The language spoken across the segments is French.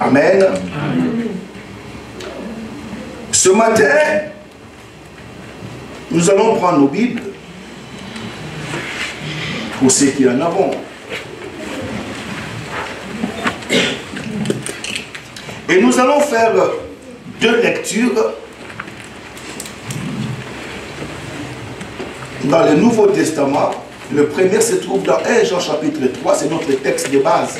Amen. Amen. Ce matin, nous allons prendre nos Bibles, pour ceux qui en avons. Et nous allons faire 2 lectures dans le Nouveau Testament. Le premier se trouve dans 1 Jean chapitre 3, c'est notre texte de base.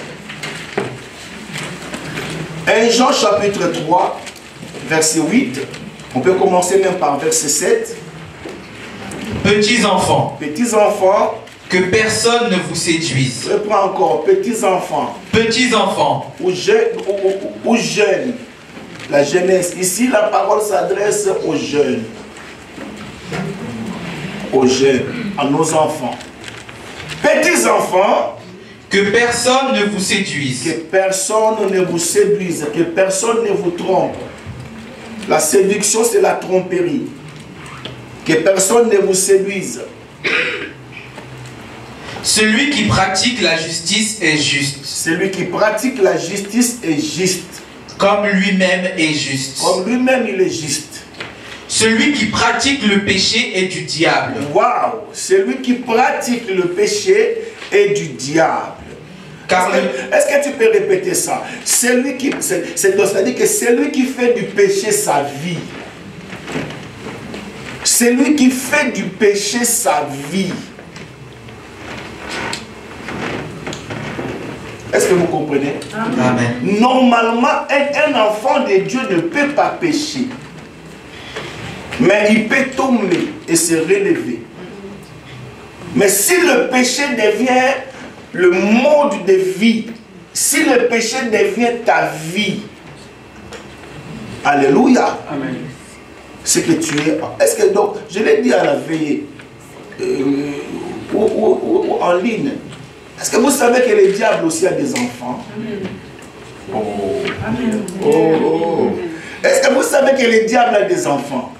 1 Jean chapitre 3, verset 8. On peut commencer même par verset 7. Petits enfants. Petits enfants. Que personne ne vous séduise. Je prends encore. Petits enfants. Petits enfants. Ou jeunes. La jeunesse. Ici, la parole s'adresse aux jeunes. Aux jeunes. À nos enfants. Petits enfants. Que personne ne vous séduise. Que personne ne vous séduise. Que personne ne vous trompe. La séduction, c'est la tromperie. Que personne ne vous séduise. Celui qui pratique la justice est juste. Celui qui pratique la justice est juste. Comme lui-même est juste. Comme lui-même, il est juste. Celui qui pratique le péché est du diable. Waouh! Celui qui pratique le péché est du diable. Est-ce que tu peux répéter ça? C'est-à-dire que celui qui fait du péché sa vie. Celui qui fait du péché sa vie. Est-ce que vous comprenez? Amen. Normalement, un enfant de Dieu ne peut pas pécher. Mais il peut tomber et se relever. Mais si le péché devient le mode de vie, si le péché devient ta vie, alléluia, c'est que tu es... Est-ce que donc, je l'ai dit à la veille ou en ligne, est-ce que vous savez que le diable aussi a des enfants? Est-ce que vous savez que le diable a des enfants?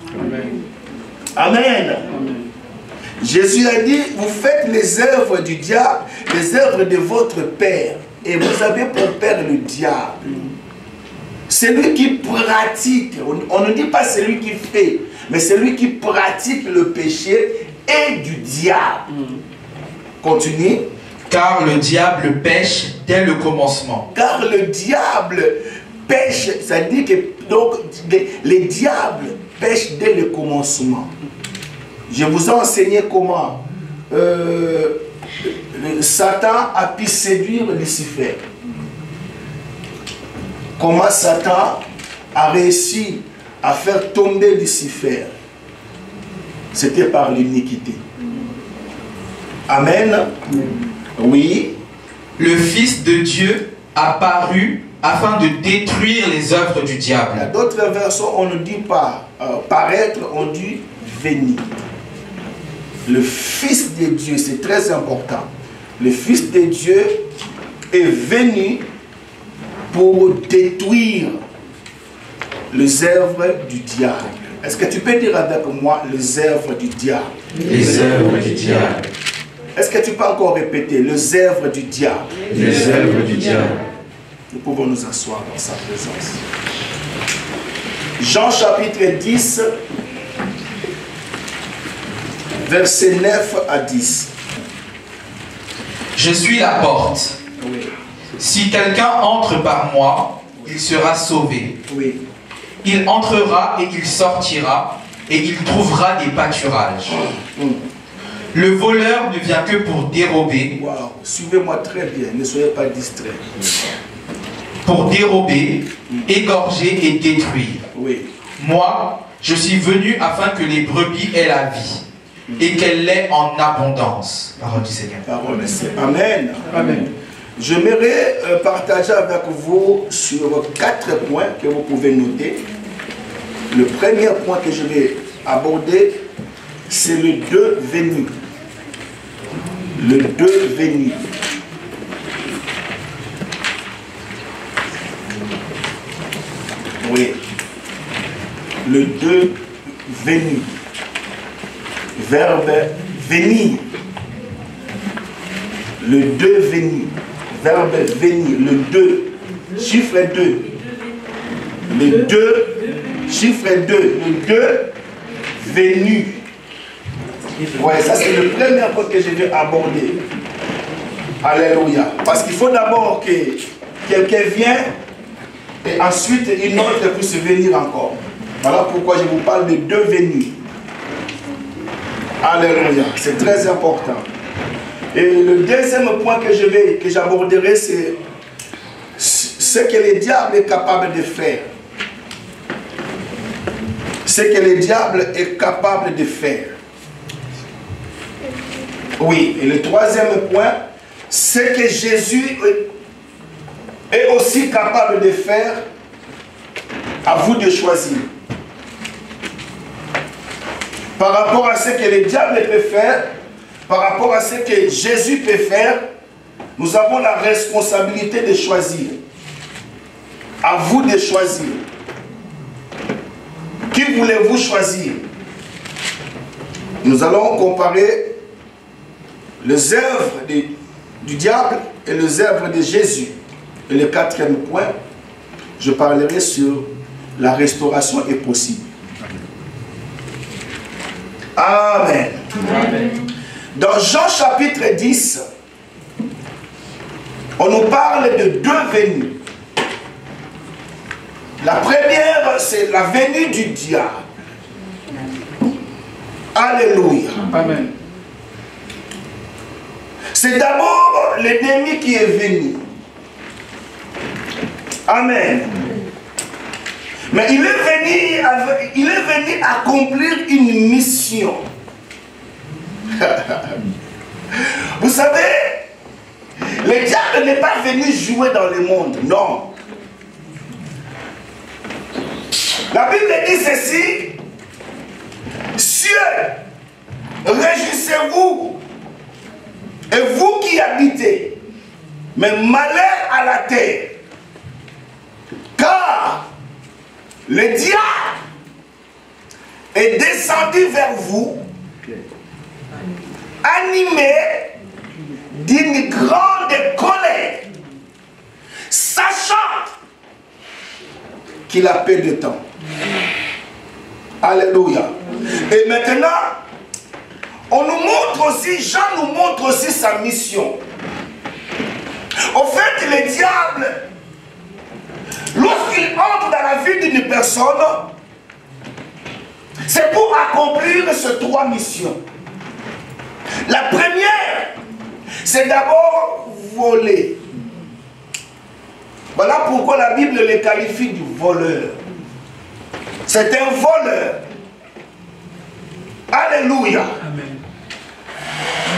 Amen. Jésus a dit, vous faites les œuvres du diable, les œuvres de votre père, et vous avez pour père le diable. Celui qui pratique, on ne dit pas celui qui fait, mais celui qui pratique le péché est du diable. Continue. Car le diable pêche dès le commencement. Car le diable pêche, ça dit que donc les diables pêchent dès le commencement. Je vous ai enseigné comment Satan a pu séduire Lucifer. Comment Satan a réussi à faire tomber Lucifer. C'était par l'iniquité. Amen. Oui. Le Fils de Dieu a paru afin de détruire les œuvres du diable. Dans d'autres versions, on ne dit pas paraître, on dit venir. Le Fils de Dieu, c'est très important. Le Fils de Dieu est venu pour détruire les œuvres du diable. Est-ce que tu peux dire avec moi les œuvres du diable? Les œuvres du diable. Est-ce que tu peux encore répéter les œuvres du diable? Les œuvres du diable. Nous pouvons nous asseoir dans sa présence. Jean chapitre 10, versets 9 à 10. Je suis la porte. Oui. Si quelqu'un entre par moi, il sera sauvé. Oui. Il entrera et il sortira, et il trouvera des pâturages. Le voleur ne vient que pour dérober. Wow. Suivez-moi très bien, ne soyez pas distraits. Pour dérober, égorger et détruire. Oui. Moi, je suis venu afin que les brebis aient la vie et qu'elle l'ait en abondance. Parole du Seigneur. Parole du Seigneur. Amen. Amen. J'aimerais partager avec vous sur 4 points que vous pouvez noter. Le premier point que je vais aborder, c'est le devenu. Le devenu. Oui. Le devenu. Verbe venir. Le devenu. Verbe venir. Le 2. Chiffre 2. Les deux, chiffre 2, les deux venus. Ouais, ça c'est le premier point que je vais aborder. Alléluia. Parce qu'il faut d'abord que quelqu'un vienne et ensuite une autre puisse venir encore. Voilà pourquoi je vous parle de deux venus. Alléluia. C'est très important. Et le deuxième point que j'aborderai, c'est ce que le diable est capable de faire. Ce que le diable est capable de faire. Oui, et le troisième point, ce que Jésus est aussi capable de faire, à vous de choisir. Par rapport à ce que le diable peut faire, par rapport à ce que Jésus peut faire, nous avons la responsabilité de choisir. À vous de choisir. Qui voulez-vous choisir? Nous allons comparer les œuvres du diable et les œuvres de Jésus. Et le quatrième point, je parlerai sur la restauration est possible. Amen. Amen. Dans Jean chapitre 10, on nous parle de deux venues. La première, c'est la venue du diable. Alléluia. Amen. C'est d'abord l'ennemi qui est venu. Amen. Mais il est venu accomplir une mission. Vous savez, le diable n'est pas venu jouer dans le monde, non. La Bible dit ceci: cieux, réjouissez-vous, et vous qui habitez, mais malheur à la terre, car le diable est descendu vers vous, animé d'une grande colère, sachant qu'il a peu de temps. Alléluia. Et maintenant, on nous montre aussi, Jean nous montre aussi sa mission. Au fait, le diable, lorsqu'il entre dans la vie d'une personne, c'est pour accomplir ces trois missions. La première, c'est d'abord voler. Voilà pourquoi la Bible le qualifie du voleur. C'est un voleur. Alléluia. Amen.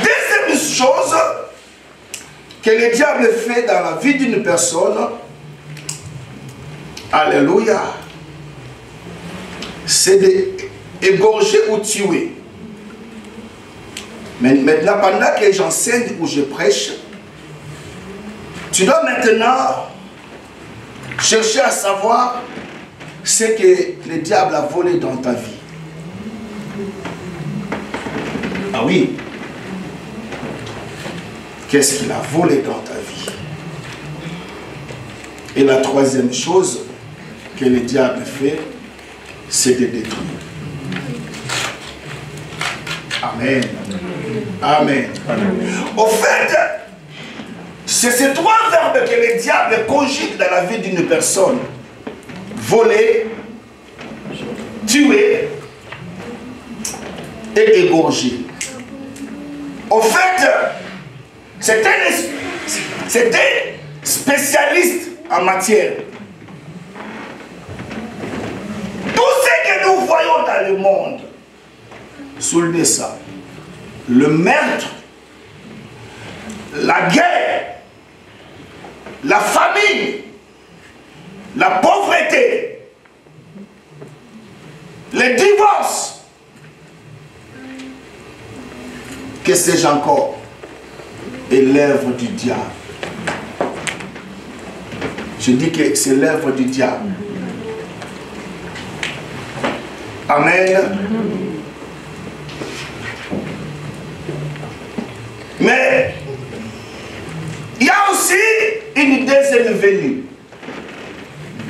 Deuxième chose que le diable fait dans la vie d'une personne, alléluia, c'est d'égorger ou tuer. Mais maintenant, pendant que j'enseigne ou je prêche, tu dois maintenant chercher à savoir ce que le diable a volé dans ta vie. Ah oui. Qu'est-ce qu'il a volé dans ta vie? Et la troisième chose que le diable fait, c'est de détruire. Amen. Amen. Amen. Au fait, c'est ces trois verbes que le diable conjugue dans la vie d'une personne. Voler, tuer et égorger. Au fait, c'est un spécialiste en matière. Tout ce que nous voyons dans le monde, soulevez ça. Le meurtre, la guerre, la famine, la pauvreté, les divorces, que sais-je encore, est l'œuvre du diable. Je dis que c'est l'œuvre du diable. Amen. Mais il y a aussi une deuxième venue.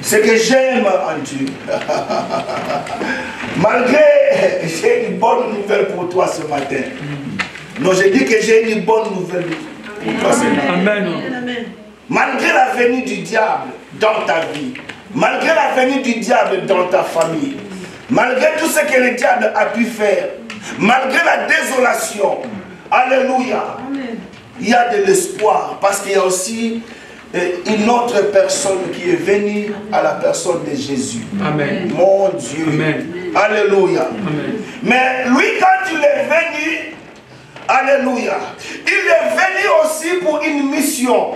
Ce que j'aime en Dieu, malgré, j'ai une bonne nouvelle pour toi ce matin. Non, je dis que j'ai une bonne nouvelle pour toi ce matin. Amen. Malgré la venue du diable dans ta vie, malgré la venue du diable dans ta famille, malgré tout ce que le diable a pu faire, malgré la désolation, alléluia, il y a de l'espoir parce qu'il y a aussi une autre personne qui est venue à la personne de Jésus. Amen. Mon Dieu. Amen. Alléluia. Amen. Mais lui, quand il est venu, alléluia, il est venu aussi pour une mission.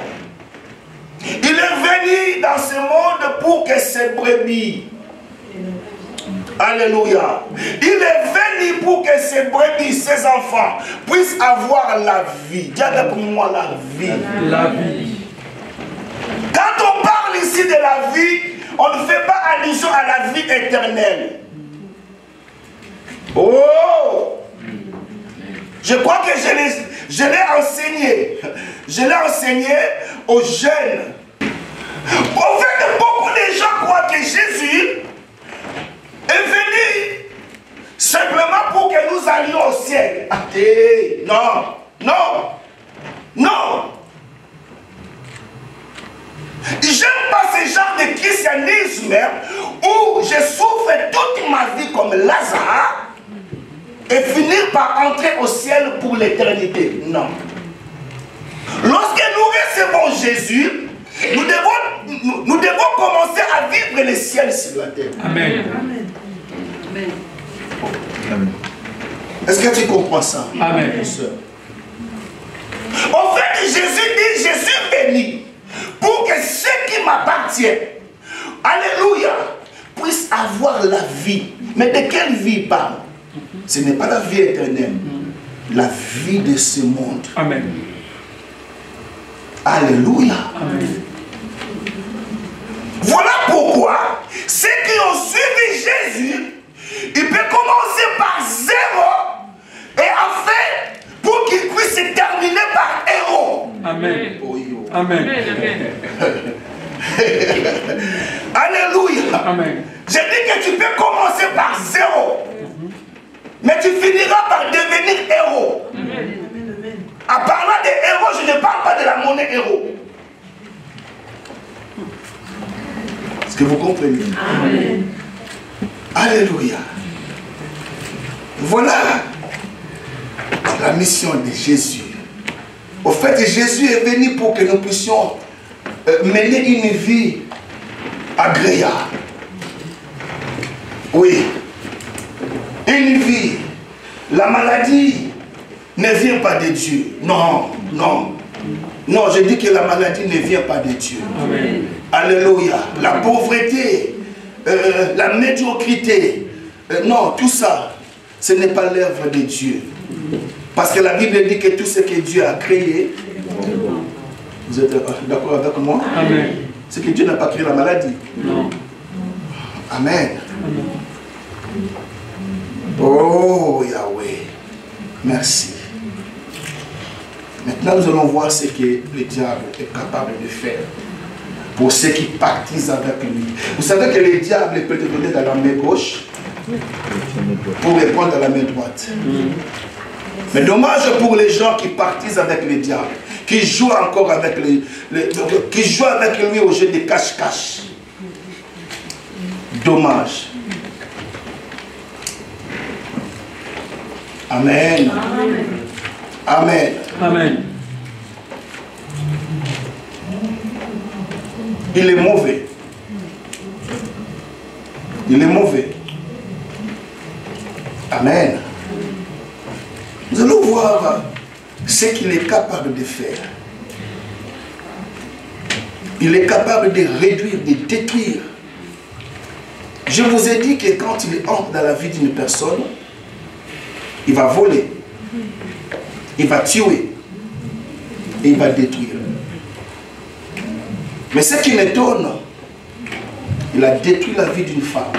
Il est venu dans ce monde pour que ses brebis, alléluia, il est venu pour que ses brebis, ses enfants, puissent avoir la vie. Dis avec moi la vie. La vie. Quand on parle ici de la vie, on ne fait pas allusion à la vie éternelle. Oh! Je crois que je l'ai enseigné. Je l'ai enseigné aux jeunes. En fait, beaucoup de gens croient que Jésus est venu simplement pour que nous allions au ciel. Non, non, non. J'aime pas ce genre de christianisme où je souffre toute ma vie comme Lazare et finir par entrer au ciel pour l'éternité. Non. Lorsque nous recevons Jésus, nous devons commencer à vivre le ciel sur la terre. Amen. Amen. Est-ce que tu comprends ça? Amen. En fait, Jésus dit, je suis venu pour que ceux qui m'appartiennent, alléluia, puissent avoir la vie. Mais de quelle vie il parle? Ce n'est pas la vie éternelle, la vie de ce monde. Amen. Alléluia. Amen. Voilà pourquoi ceux qui ont suivi Jésus, ils peuvent commencer par zéro et enfin pour qu'ils puissent se terminer par héros. Amen. Amen. Alléluia. Amen. Je dis que tu peux commencer par zéro, mais tu finiras par devenir héros. En parlant de héros, je ne parle pas de la monnaie héros. Est-ce que vous comprenez? Amen. Alléluia. Voilà la mission de Jésus. Au fait, Jésus est venu pour que nous puissions mener une vie agréable. Oui. Une vie. La maladie ne vient pas de Dieu. Non, non. Non, je dis que la maladie ne vient pas de Dieu. Amen. Alléluia. La pauvreté, la médiocrité, non, tout ça, ce n'est pas l'œuvre de Dieu. Parce que la Bible dit que tout ce que Dieu a créé, vous êtes d'accord avec moi? Amen. C'est que Dieu n'a pas créé la maladie. Non. Amen. Oh Yahweh, merci. Maintenant nous allons voir ce que le diable est capable de faire pour ceux qui partisent avec lui. Vous savez que le diable peut te donner dans la main gauche pour répondre à la main droite. Mais dommage pour les gens qui partisent avec le diable, qui jouent encore avec qui jouent avec lui au jeu de cache-cache. Dommage. Amen. Amen. Amen. Il est mauvais. Il est mauvais. Amen. Nous allons voir ce qu'il est capable de faire. Il est capable de réduire, de détruire. Je vous ai dit que quand il entre dans la vie d'une personne, il va voler, il va tuer et il va détruire. Mais ce qui m'étonne, il a détruit la vie d'une femme.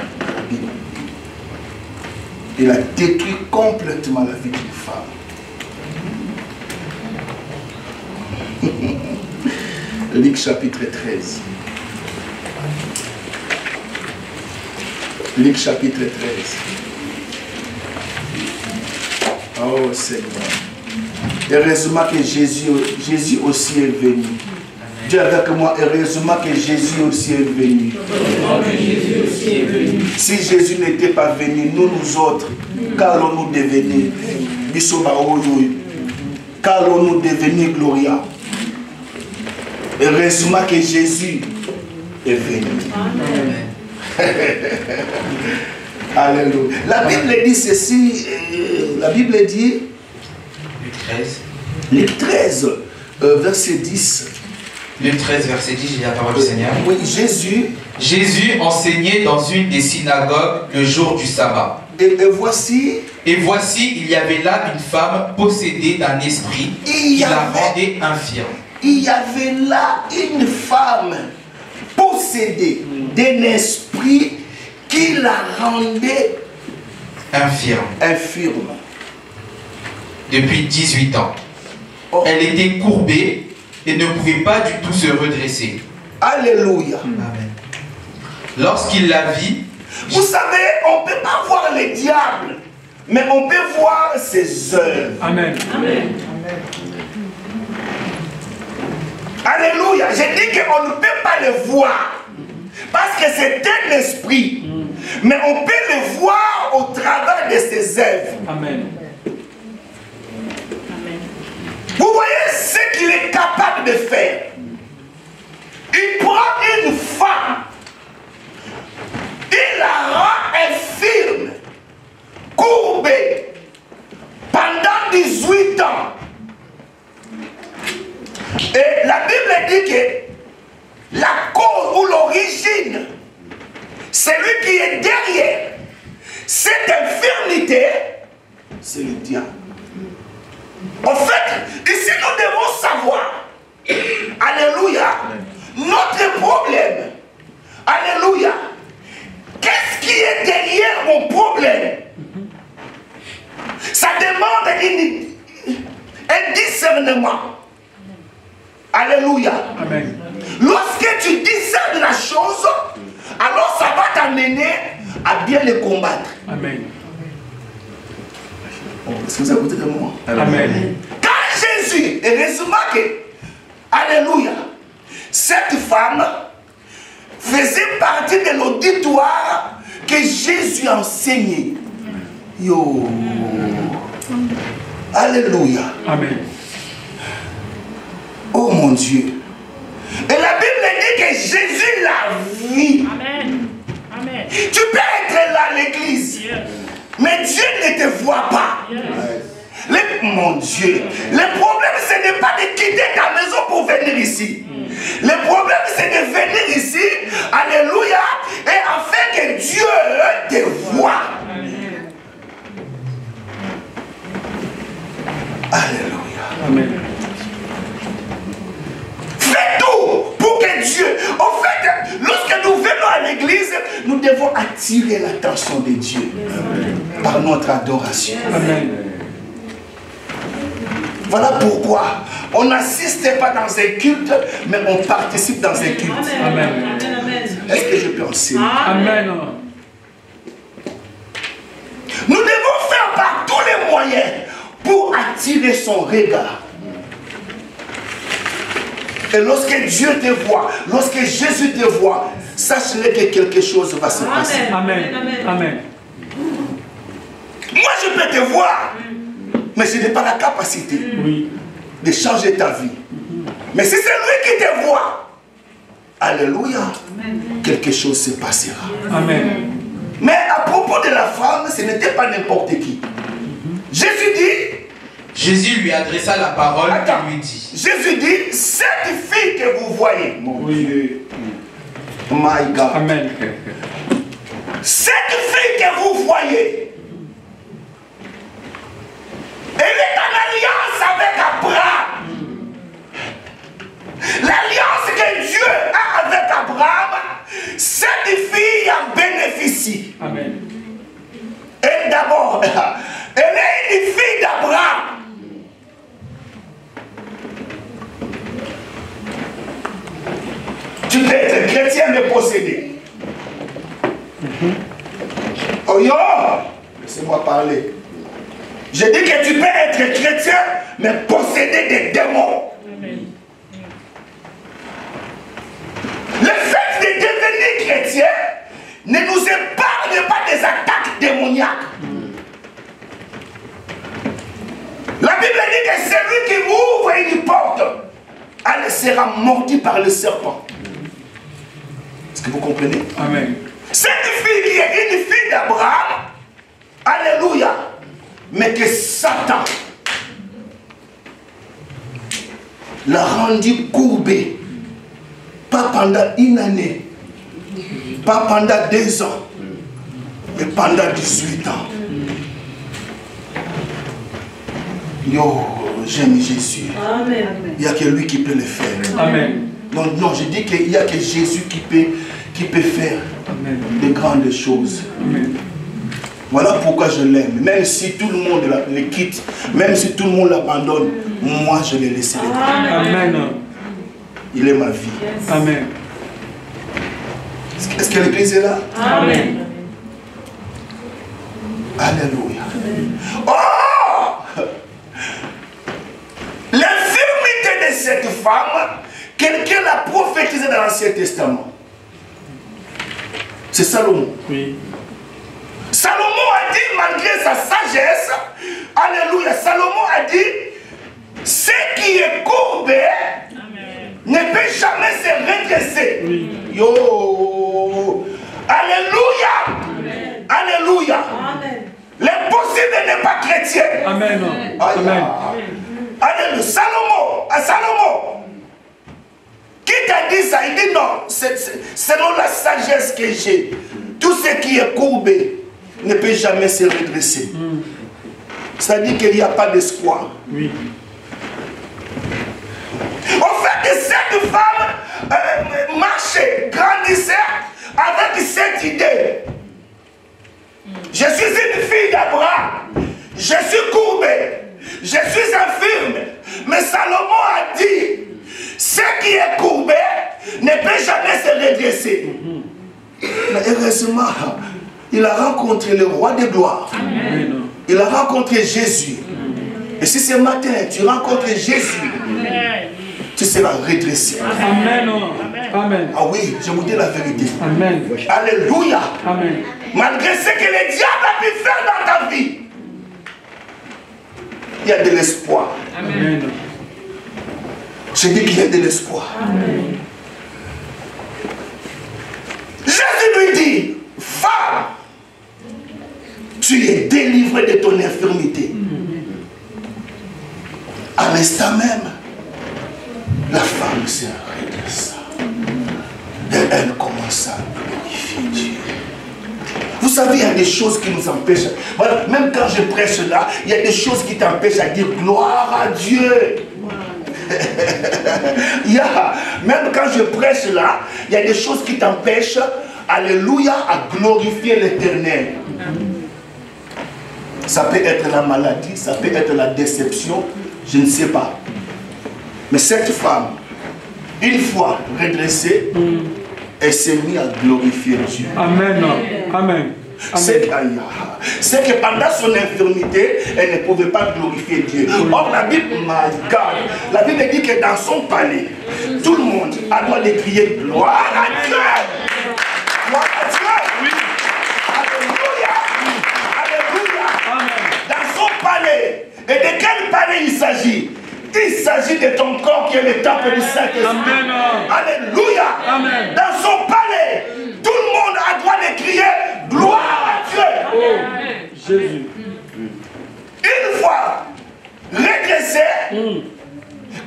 Il a détruit complètement la vie d'une femme. Luc chapitre 13. Luc chapitre 13. Oh Seigneur. Heureusement que Jésus aussi est venu. Dis avec moi, heureusement que Jésus aussi est venu. Si Jésus n'était pas venu, nous autres, qu'allons-nous devenir? Qu'allons-nous devenir, Gloria? Heureusement que Jésus est venu. Alléluia. La Bible dit ceci, la Bible dit, Luc 13, verset 10. Luc 13, verset 10, j'ai la parole du Seigneur. Oui, Jésus enseignait dans une des synagogues le jour du sabbat. Et voici, il y avait là une femme possédée d'un esprit qui la rendait infirme. Il y avait là une femme possédée d'un esprit qui la rendait infirme. Depuis 18 ans. Oh. Elle était courbée et ne pouvait pas du tout se redresser. Alléluia. Amen. Lorsqu'il la vit, vous savez, on ne peut pas voir le diable, mais on peut voir ses œuvres. Amen. Amen. Alléluia. J'ai dit qu'on ne peut pas le voir parce que c'est un esprit, mais on peut le voir au travers de ses œuvres. Amen. Vous voyez ce qu'il est capable de faire. Il prend une femme, il la rend infirme, courbée, pendant 18 ans. Et la Bible dit que la cause ou l'origine, celui qui est derrière cette infirmité, c'est le diable. En fait, ici nous devons savoir, alléluia, notre problème, alléluia, qu'est-ce qui est derrière mon problème? Ça demande un discernement. Alléluia. Amen. Lorsque tu discernes la chose, alors ça va t'amener à bien le combattre. Amen. Est-ce que vous avez écouté de moi? Amen. Quand Jésus, heureusement que, alléluia, cette femme faisait partie de l'auditoire que Jésus enseignait. Yo. Alléluia. Amen. Oh mon Dieu. Et la Bible dit que Jésus l'a vu. Amen. Amen. Tu peux être là à l'église, mais Dieu ne te voit pas. Mon Dieu. Le problème, ce n'est pas de quitter ta maison pour venir ici. Le problème, c'est de venir ici, alléluia, et afin que Dieu te voie. Alléluia. Amen. Fais tout pour que Dieu... En fait, lorsque nous venons à l'église, nous devons attirer l'attention de Dieu par notre adoration. Amen. Voilà pourquoi on n'assiste pas dans un culte, mais on participe dans un culte. Amen. Est-ce que je peux enseigner? Amen. Nous devons faire par tous les moyens pour attirer son regard. Et lorsque Dieu te voit, lorsque Jésus te voit, sache-le que quelque chose va se passer. Amen. Amen. Moi, je peux te voir, mais je n'ai pas la capacité de changer ta vie. Mais si c'est lui qui te voit, alléluia, quelque chose se passera. Amen. Mais à propos de la femme, ce n'était pas n'importe qui. Jésus lui adressa la parole et lui dit. Jésus dit, cette fille que vous voyez, mon Dieu, my God, Amen. cette fille que vous voyez, elle est en alliance avec Abraham. L'alliance que Dieu a avec Abraham, cette fille en bénéficie. Amen. Elle d'abord, elle est une fille d'Abraham. Tu peux être chrétien mais possédé. yo, laissez-moi parler. Je dis que tu peux être chrétien, mais posséder des démons. Le fait de devenir chrétien ne nous épargne pas des attaques démoniaques. La Bible dit que celui qui ouvre une porte, elle sera mordu par le serpent. Est-ce que vous comprenez? Amen. Cette fille qui est une fille d'Abraham, alléluia, mais que Satan l'a rendue courbée, pas pendant une année, pas pendant 2 ans, mais pendant 18 ans. Yo, j'aime Jésus. Amen. Il n'y a que lui qui peut le faire. Amen. Non, non, je dis qu'il n'y a que Jésus qui peut faire de grandes choses. Amen. Voilà pourquoi je l'aime. Même si tout le monde le quitte, même si tout le monde l'abandonne, moi je le laisserai. Amen. Il est ma vie. Amen. Est-ce que l'église est là? Amen. Alléluia. Oh! L'infirmité de cette femme, quelqu'un l'a prophétisé dans l'Ancien Testament. C'est Salomon. Oui. Salomon a dit, malgré sa sagesse, alléluia, Salomon a dit, ce qui est courbé ne peut jamais se redresser. Oui. Yo! Alléluia! Amen. Alléluia! Amen. L'impossible n'est pas chrétien. Amen. Aïe. Amen. Alléluia. Salomon, qui t'a dit ça? Il dit non, selon la sagesse que j'ai, tout ce qui est courbé ne peut jamais se redresser. C'est-à-dire qu'il n'y a pas d'espoir. Oui. Au fait, cette femme marchait, grandissait avec cette idée. Je suis une fille d'Abraham, je suis courbé, je suis infirme. Mais Salomon a dit, ce qui est courbé ne peut jamais se redresser. Mais heureusement, il a rencontré le roi de gloire. Amen. Il a rencontré Jésus. Et si ce matin tu rencontres Jésus, tu seras redressé. Amen. Amen. Ah oui, je vous dis la vérité. Amen. Alléluia. Amen. Malgré ce que le diable a pu faire dans ta vie, il y a de l'espoir. Amen. Je dis qu'il y a de l'espoir. Jésus lui dit, femme, tu es délivrée de ton infirmité. À l'instant même, la femme s'est redressée. Et elle commence à glorifier Dieu. Vous savez, il y a des choses qui nous empêchent. Voilà, même quand je prêche là, il y a des choses qui t'empêchent à dire gloire à Dieu. Même quand je prêche là, il y a des choses qui t'empêchent, alléluia, à glorifier l'Éternel. Ça peut être la maladie, ça peut être la déception, je ne sais pas. Mais cette femme, une fois redressée, elle s'est mise à glorifier Dieu. Amen. Amen. C'est que pendant son infirmité, elle ne pouvait pas glorifier Dieu. Or, la Bible, my God, la Bible dit que dans son palais, tout le monde a droit de crier gloire à Dieu. Gloire à Dieu. Oui. Alléluia. Alléluia. Dans son palais. Et de quel palais il s'agit? Il s'agit de ton corps qui est le temple du Saint-Esprit. Amen. Alléluia. Amen. Dans son palais, tout le monde a droit de crier gloire à Dieu. Oh, Jésus. Une fois régressé, il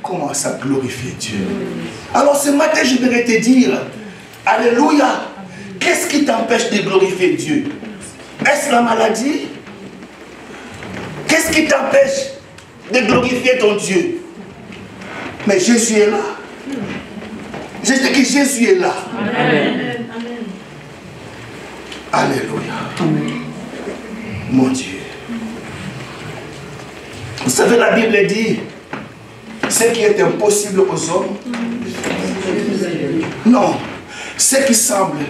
commence à glorifier Dieu. Alors ce matin, je voudrais te dire, alléluia, qu'est-ce qui t'empêche de glorifier Dieu? Est-ce la maladie? Qu'est-ce qui t'empêche de glorifier ton Dieu? Mais Jésus est là. Je dis que Jésus est là. Amen. Alléluia. Amen. Mon Dieu. Vous savez, la Bible dit, ce qui est impossible aux hommes, non, ce qui semble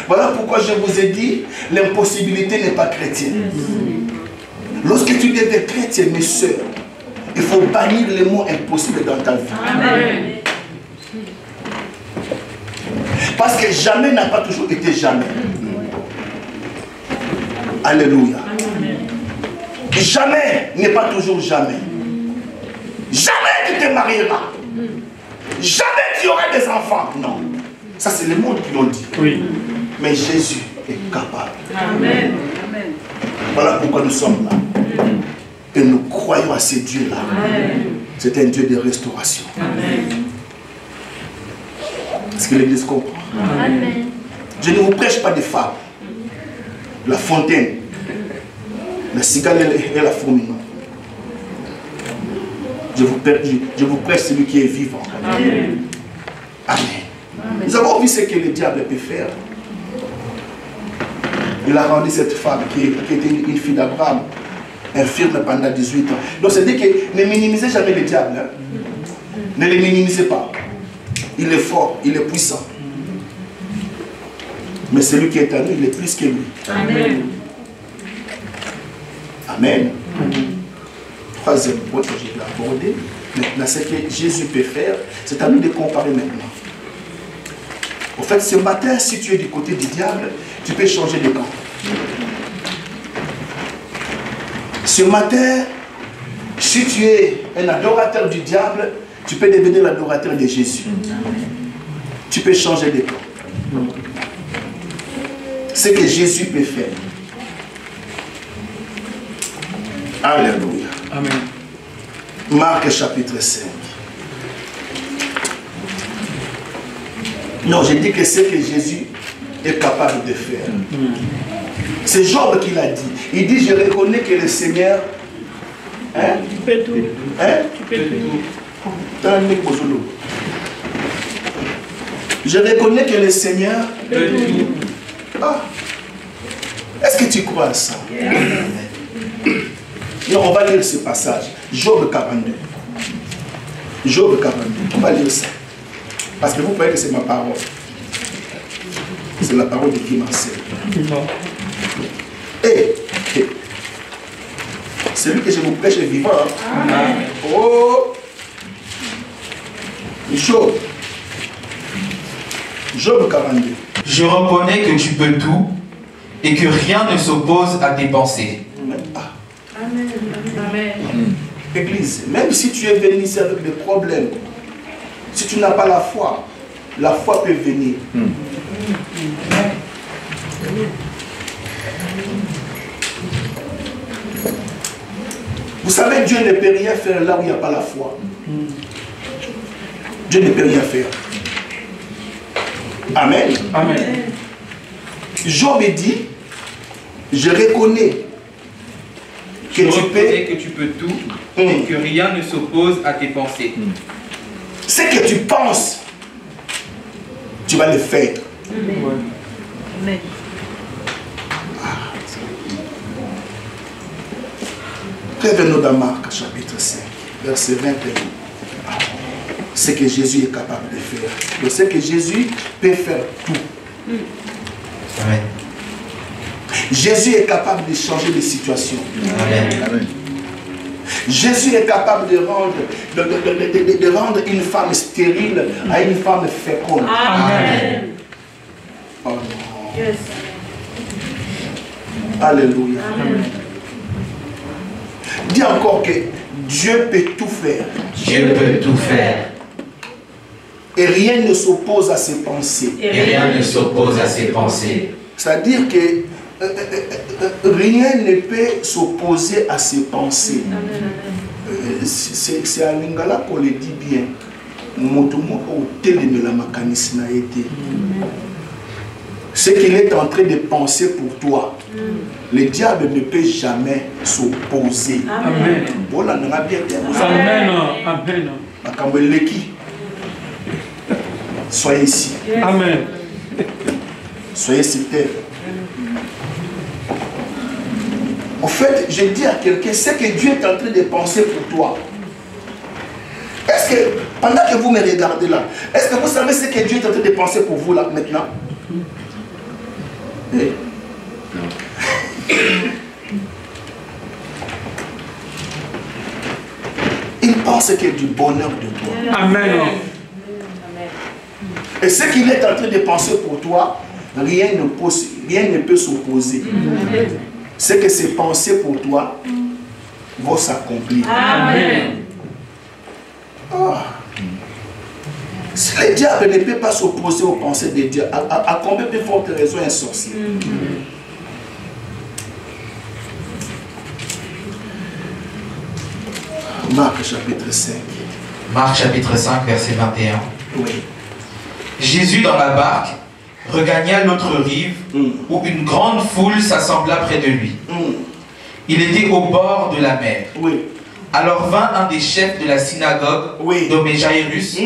Voilà pourquoi je vous ai dit, l'impossibilité n'est pas chrétienne. Lorsque tu deviens chrétien, mes soeurs, il faut bannir les mots impossibles dans ta vie. Amen. Parce que jamais n'a pas toujours été jamais. Alléluia. Jamais n'est pas toujours jamais. Jamais tu te marieras. Jamais tu auras des enfants. Non. Ça, c'est le monde qui l'ont dit. Oui. Mais Jésus est capable. Amen. Voilà pourquoi nous sommes là. Et nous croyons à ce Dieu-là. C'est un Dieu de restauration. Est-ce que l'Église comprend? Amen. Je ne vous prêche pas des fables. La fontaine, la cigale et la fourmi. Non. Je vous prêche celui qui est vivant. Amen. Amen. Nous avons vu ce que le diable peut faire. Il a rendu cette femme qui était une fille d'Abraham infirme pendant 18 ans. Donc c'est dit que ne minimisez jamais le diable. Hein. Ne le minimisez pas. Il est fort, il est puissant. Mais celui qui est à nous, il est plus que lui. Amen. Amen. Troisième point que je vais aborder. Maintenant, ce que Jésus peut faire, c'est à nous de comparer maintenant. En fait, ce matin, si tu es du côté du diable, tu peux changer de camp. Ce matin, si tu es un adorateur du diable, tu peux devenir l'adorateur de Jésus. Tu peux changer de camp. Ce que Jésus peut faire. Alléluia. Amen. Marc chapitre 5. Non, je dis que c'est que Jésus est capable de faire. C'est Job qui l'a dit. Il dit, je reconnais que le Seigneur... Hein? Tu peux tout. Hein? Tu peux tout. Je reconnais que le Seigneur... Tu peux tout. Ah. Est-ce que tu crois à ça? Non, on va lire ce passage. Job 42. Job 42. On va lire ça. Parce que vous croyez que c'est ma parole. C'est la parole de qui m'enseigne. Et celui que je vous prêche est vivant. Hein? Oh! Job 42. Je reconnais que tu peux tout et que rien ne s'oppose à tes pensées. Amen. Amen. Église, même si tu es venu ici avec des problèmes, si tu n'as pas la foi peut venir. Vous savez, Dieu ne peut rien faire là où il n'y a pas la foi. Dieu ne peut rien faire. Amen. Amen. Job dit, je reconnais que Tu tu reconnais peux... que tu peux tout et que rien ne s'oppose à tes pensées. Ce que tu penses, tu vas le faire. Amen. Revenons dans Marc chapitre 5, verset 21. Ce que Jésus est capable de faire. Donc, ce que Jésus peut faire tout. Amen. Jésus est capable de changer les situations. Amen. Jésus est capable de rendre une femme stérile à une femme féconde. Amen. Oh non. Yes. Alléluia. Amen. Dis encore que Dieu peut tout faire. Dieu peut tout faire Et rien ne s'oppose à ses pensées. et rien ne s'oppose à ses pensées. C'est-à-dire que rien ne peut s'opposer à ses pensées. C'est à Lingala qu'on le dit bien. Ce qu'il est en train de penser pour toi, le diable ne peut jamais s'opposer. Amen. Voilà, on a bien Amen. Amen. Soyez ici. Amen. Soyez sur terre. En fait, je dis à quelqu'un, c'est que Dieu est en train de penser pour toi. Est-ce que, pendant que vous me regardez là, est-ce que vous savez ce que Dieu est en train de penser pour vous là maintenant? Et il pense qu'il y a du bonheur de toi. Amen. Et ce qu'il est en train de penser pour toi, rien ne peut s'opposer. C'est que ses pensées pour toi vont s'accomplir. Amen. Ah. Si le diable ne peut pas s'opposer aux pensées de Dieu, à combien de forte raison un sorcier? Marc chapitre 5. Marc chapitre 5, verset 21. Oui. Jésus dans la barque regagna l'autre rive où une grande foule s'assembla près de lui. Il était au bord de la mer. Oui. Alors vint un des chefs de la synagogue, nommé Jairus,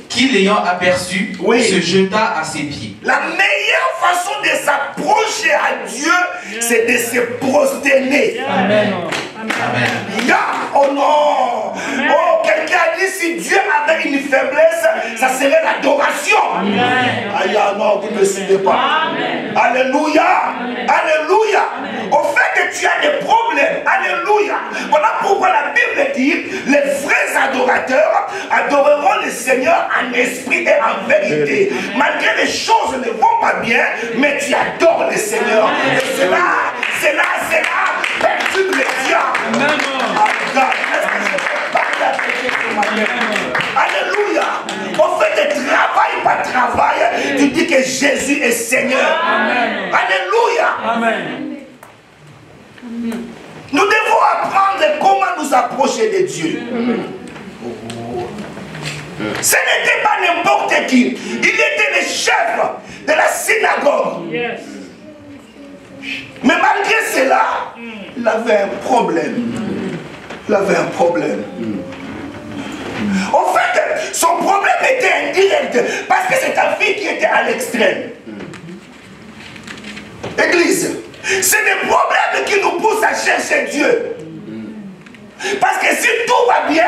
qui l'ayant aperçu, se jeta à ses pieds. La meilleure façon de s'approcher à Dieu, c'est de se prosterner. Amen. Amen. Oh non! Oh, quelqu'un a dit si Dieu avait une faiblesse, ça serait l'adoration. Aïe, non, vous ne me suivez pas. Alléluia. Alléluia. Au fait que tu as des problèmes, alléluia. Voilà pourquoi la Bible dit les vrais adorateurs adoreront le Seigneur en esprit et en vérité. Malgré les choses ne vont pas bien, mais tu adores le Seigneur. Et cela perturbe les diables. Alléluia. Au fait de travail par travail, tu dis que Jésus est Seigneur. Alléluia. Amen. Nous devons apprendre comment nous approcher de Dieu. Ce n'était pas n'importe qui. Il était le chef de la synagogue. Mais malgré cela, il avait un problème. Il avait un problème. En fait, son problème était indirect parce que c'est ta fille qui était à l'extrême. Église, c'est des problèmes qui nous poussent à chercher Dieu. Parce que si tout va bien,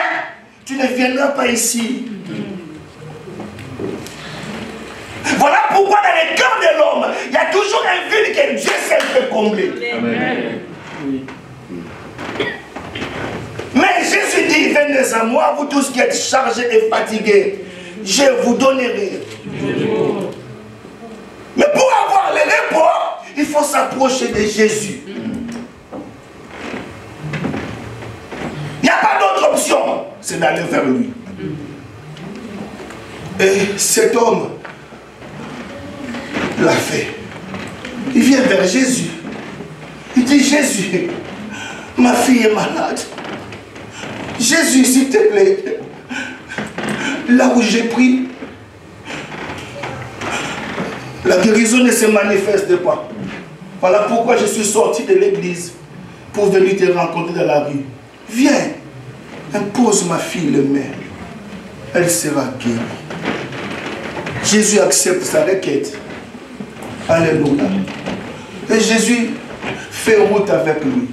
tu ne viendras pas ici. Voilà pourquoi dans le cœur de l'homme, il y a toujours un vide que Dieu seul peut combler. Amen. Mais Jésus dit, venez à moi, vous tous qui êtes chargés et fatigués, je vous donnerai. Mais pour avoir le repos, il faut s'approcher de Jésus. Il n'y a pas d'autre option, c'est d'aller vers lui. Et cet homme l'a fait. Il vient vers Jésus. Il dit, Jésus, ma fille est malade. Jésus, s'il te plaît, là où j'ai pris, la guérison ne se manifeste pas. Voilà pourquoi je suis sorti de l'église pour venir te rencontrer dans la rue. Viens, impose ma fille le main. Elle sera guérie. Jésus accepte sa requête. Alléluia. Et Jésus fait route avec lui.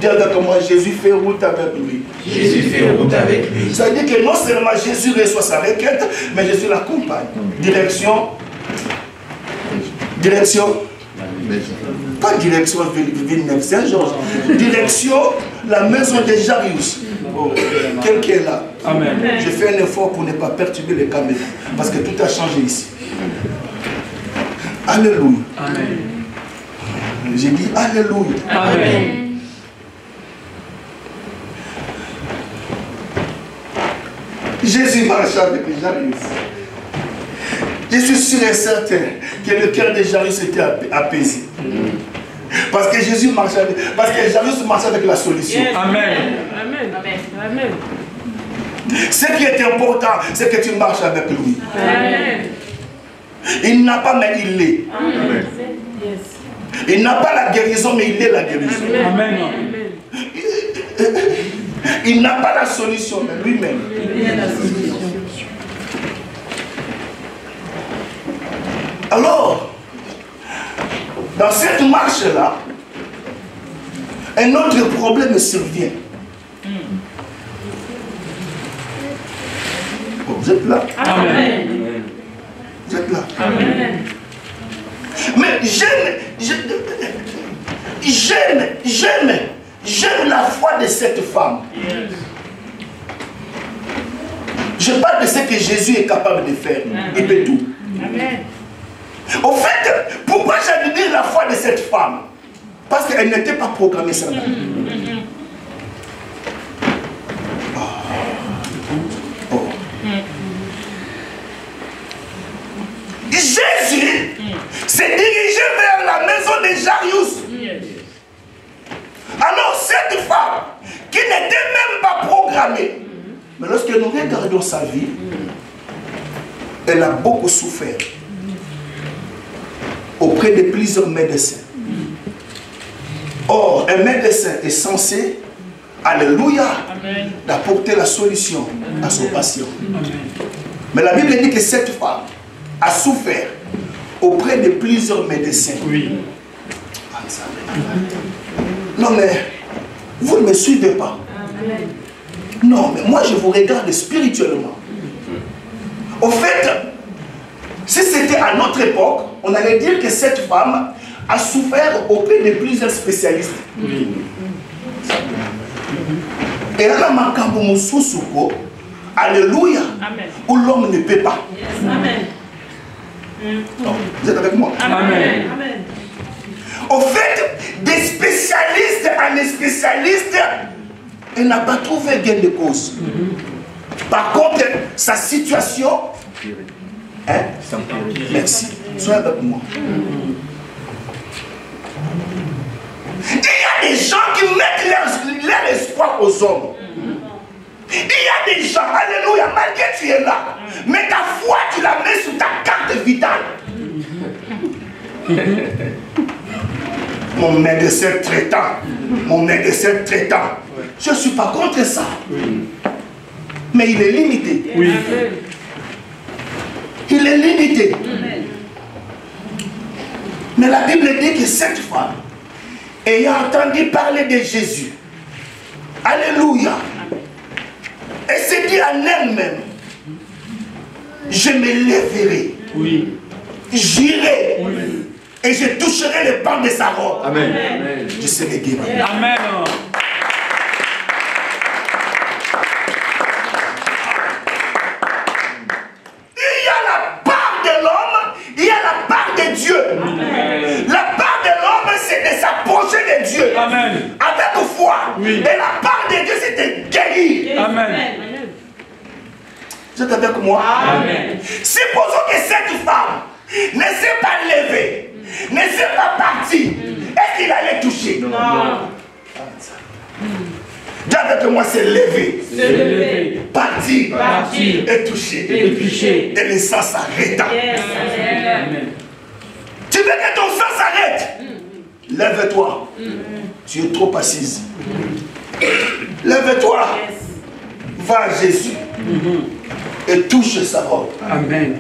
Dis avec moi, Jésus fait route avec lui. Jésus fait route avec lui. Ça veut dire que non seulement Jésus reçoit sa requête, mais Jésus l'accompagne. Direction. Pas direction Villeneuve, Saint-Georges. Direction la maison de Jairus. Oh, quelqu'un est là. Amen. Je fais un effort pour ne pas perturber les caméras. Parce que tout a changé ici. Alléluia. Amen. J'ai dit Alléluia. Amen. Jésus marche avec Jairus. Je suis sûr et certain que le cœur de Jairus était apaisé. Parce que Jésus marchait avec, parce que Jairus marchait avec la solution. Amen. Amen. Amen. Ce qui est important, c'est que tu marches avec lui. Amen. Il n'a pas, mais il l'est. Amen. Il n'a pas la guérison, mais il est la guérison. Amen. Il n'a pas la solution, mais lui-même. Il est la solution. Alors, dans cette marche-là, un autre problème survient. Oh, vous êtes là? Amen. Vous êtes là? Amen. Mais j'aime la foi de cette femme. Je parle de ce que Jésus est capable de faire. Il peut tout. Amen. Au fait, pourquoi j'admire la foi de cette femme? Parce qu'elle n'était pas programmée sur la vie. Jésus s'est dirigé vers la maison de Jairus. Alors cette femme, qui n'était même pas programmée, mais lorsque nous regardons sa vie, elle a beaucoup souffert auprès de plusieurs médecins. Or, un médecin est censé, alléluia, d'apporter la solution à son patient. Mais la Bible dit que cette femme a souffert auprès de plusieurs médecins. Oui. Non mais, vous ne me suivez pas. Non, mais moi je vous regarde spirituellement. Au fait, si c'était à notre époque, on allait dire que cette femme a souffert auprès de plusieurs spécialistes. Oui. Et elle a marqué mon sous-souko, alléluia, où l'homme ne peut pas. Amen. Non, vous êtes avec moi? Amen. Amen. Au fait, des spécialistes à des spécialistes, elle n'a pas trouvé gain de cause. Par contre, sa situation, hein? Merci, soyez avec moi. Il y a des gens qui mettent leur espoir aux hommes. Il y a des gens, alléluia, malgré que tu es là, mais ta foi, tu la mets sur ta carte vitale. Mon médecin traitant, je ne suis pas contre ça. Mais il est limité. Oui. Il est limité. Mais la Bible dit que cette femme, ayant entendu parler de Jésus, alléluia, elle s'est dit en elle-même, je me lèverai, Oui. j'irai, et je toucherai le pan de sa robe. Amen. Je serai guéri. Amen. Il y a la part de l'homme, il y a la part de Dieu. La part de l'homme, c'est de s'approcher de Dieu. Amen. Avec foi. Oui. Et la part de Dieu, c'est de guérir. Amen. Vous êtes avec moi? Amen. Supposons que cette femme ne s'est pas levée, ne s'est pas partie. Est-ce qu'il allait toucher? Non. Dis avec moi, c'est lever, Se lever. partir, Partir. et toucher. Et toucher. Et le sang s'arrête. Yes. Amen. Tu veux que ton sang s'arrête? Lève-toi. Tu es trop assise. Lève-toi. Va à Jésus. Et touche sa robe. Amen.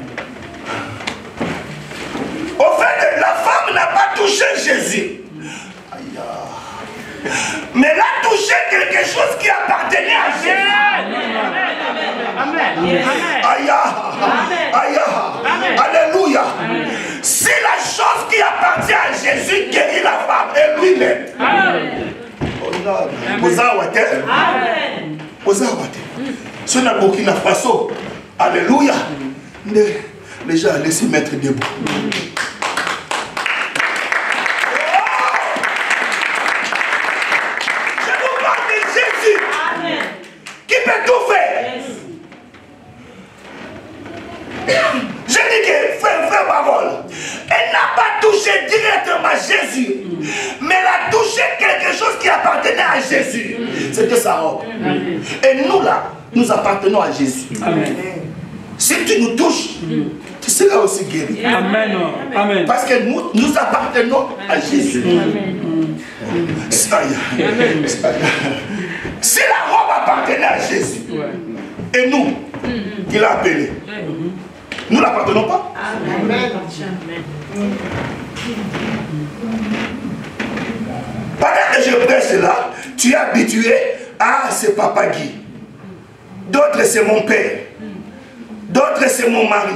Au fait, la femme n'a pas touché Jésus. Aïe. Mais elle a touché quelque chose qui appartenait à Jésus. Amen. Aïe. Aïe. Alléluia. Si la chose qui appartient à Jésus guérit la femme, et lui-même. Vous avez Amen. sur le Burkina Faso, alléluia, les gens allaient se mettre debout. Je vous parle de Jésus qui peut tout faire. Je dis que, frère Parole, elle n'a pas touché directement Jésus, mais elle a touché quelque chose qui appartenait à Jésus. C'était sa robe. Et nous là, nous appartenons à Jésus. Amen. Si tu nous touches, tu seras aussi guéri. Amen. Amen. Parce que nous appartenons à Jésus. Si la robe appartenait à Jésus, et nous, il a appelé, nous n'appartenons pas. Amen. Pendant que je prêche là, tu es habitué à c'est Papa Guy. D'autres c'est mon père. D'autres c'est mon mari.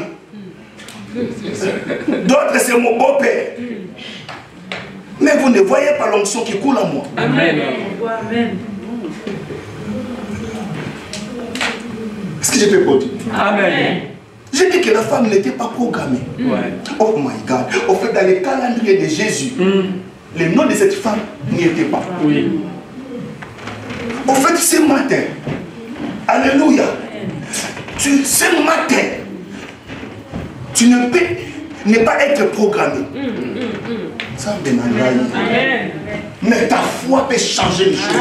D'autres c'est mon beau-père. Mais vous ne voyez pas l'onction qui coule en moi. Amen. Amen. Est-ce que je peux continuer? Amen. J'ai dit que la femme n'était pas programmée. Ouais. Oh my God. Au fait, dans le calendrier de Jésus, le nom de cette femme n'y était pas. Oui. Au fait, ce matin, alléluia, ce matin, tu ne peux ne pas être programmé. Ça me demande. Mais ta foi peut changer les choses.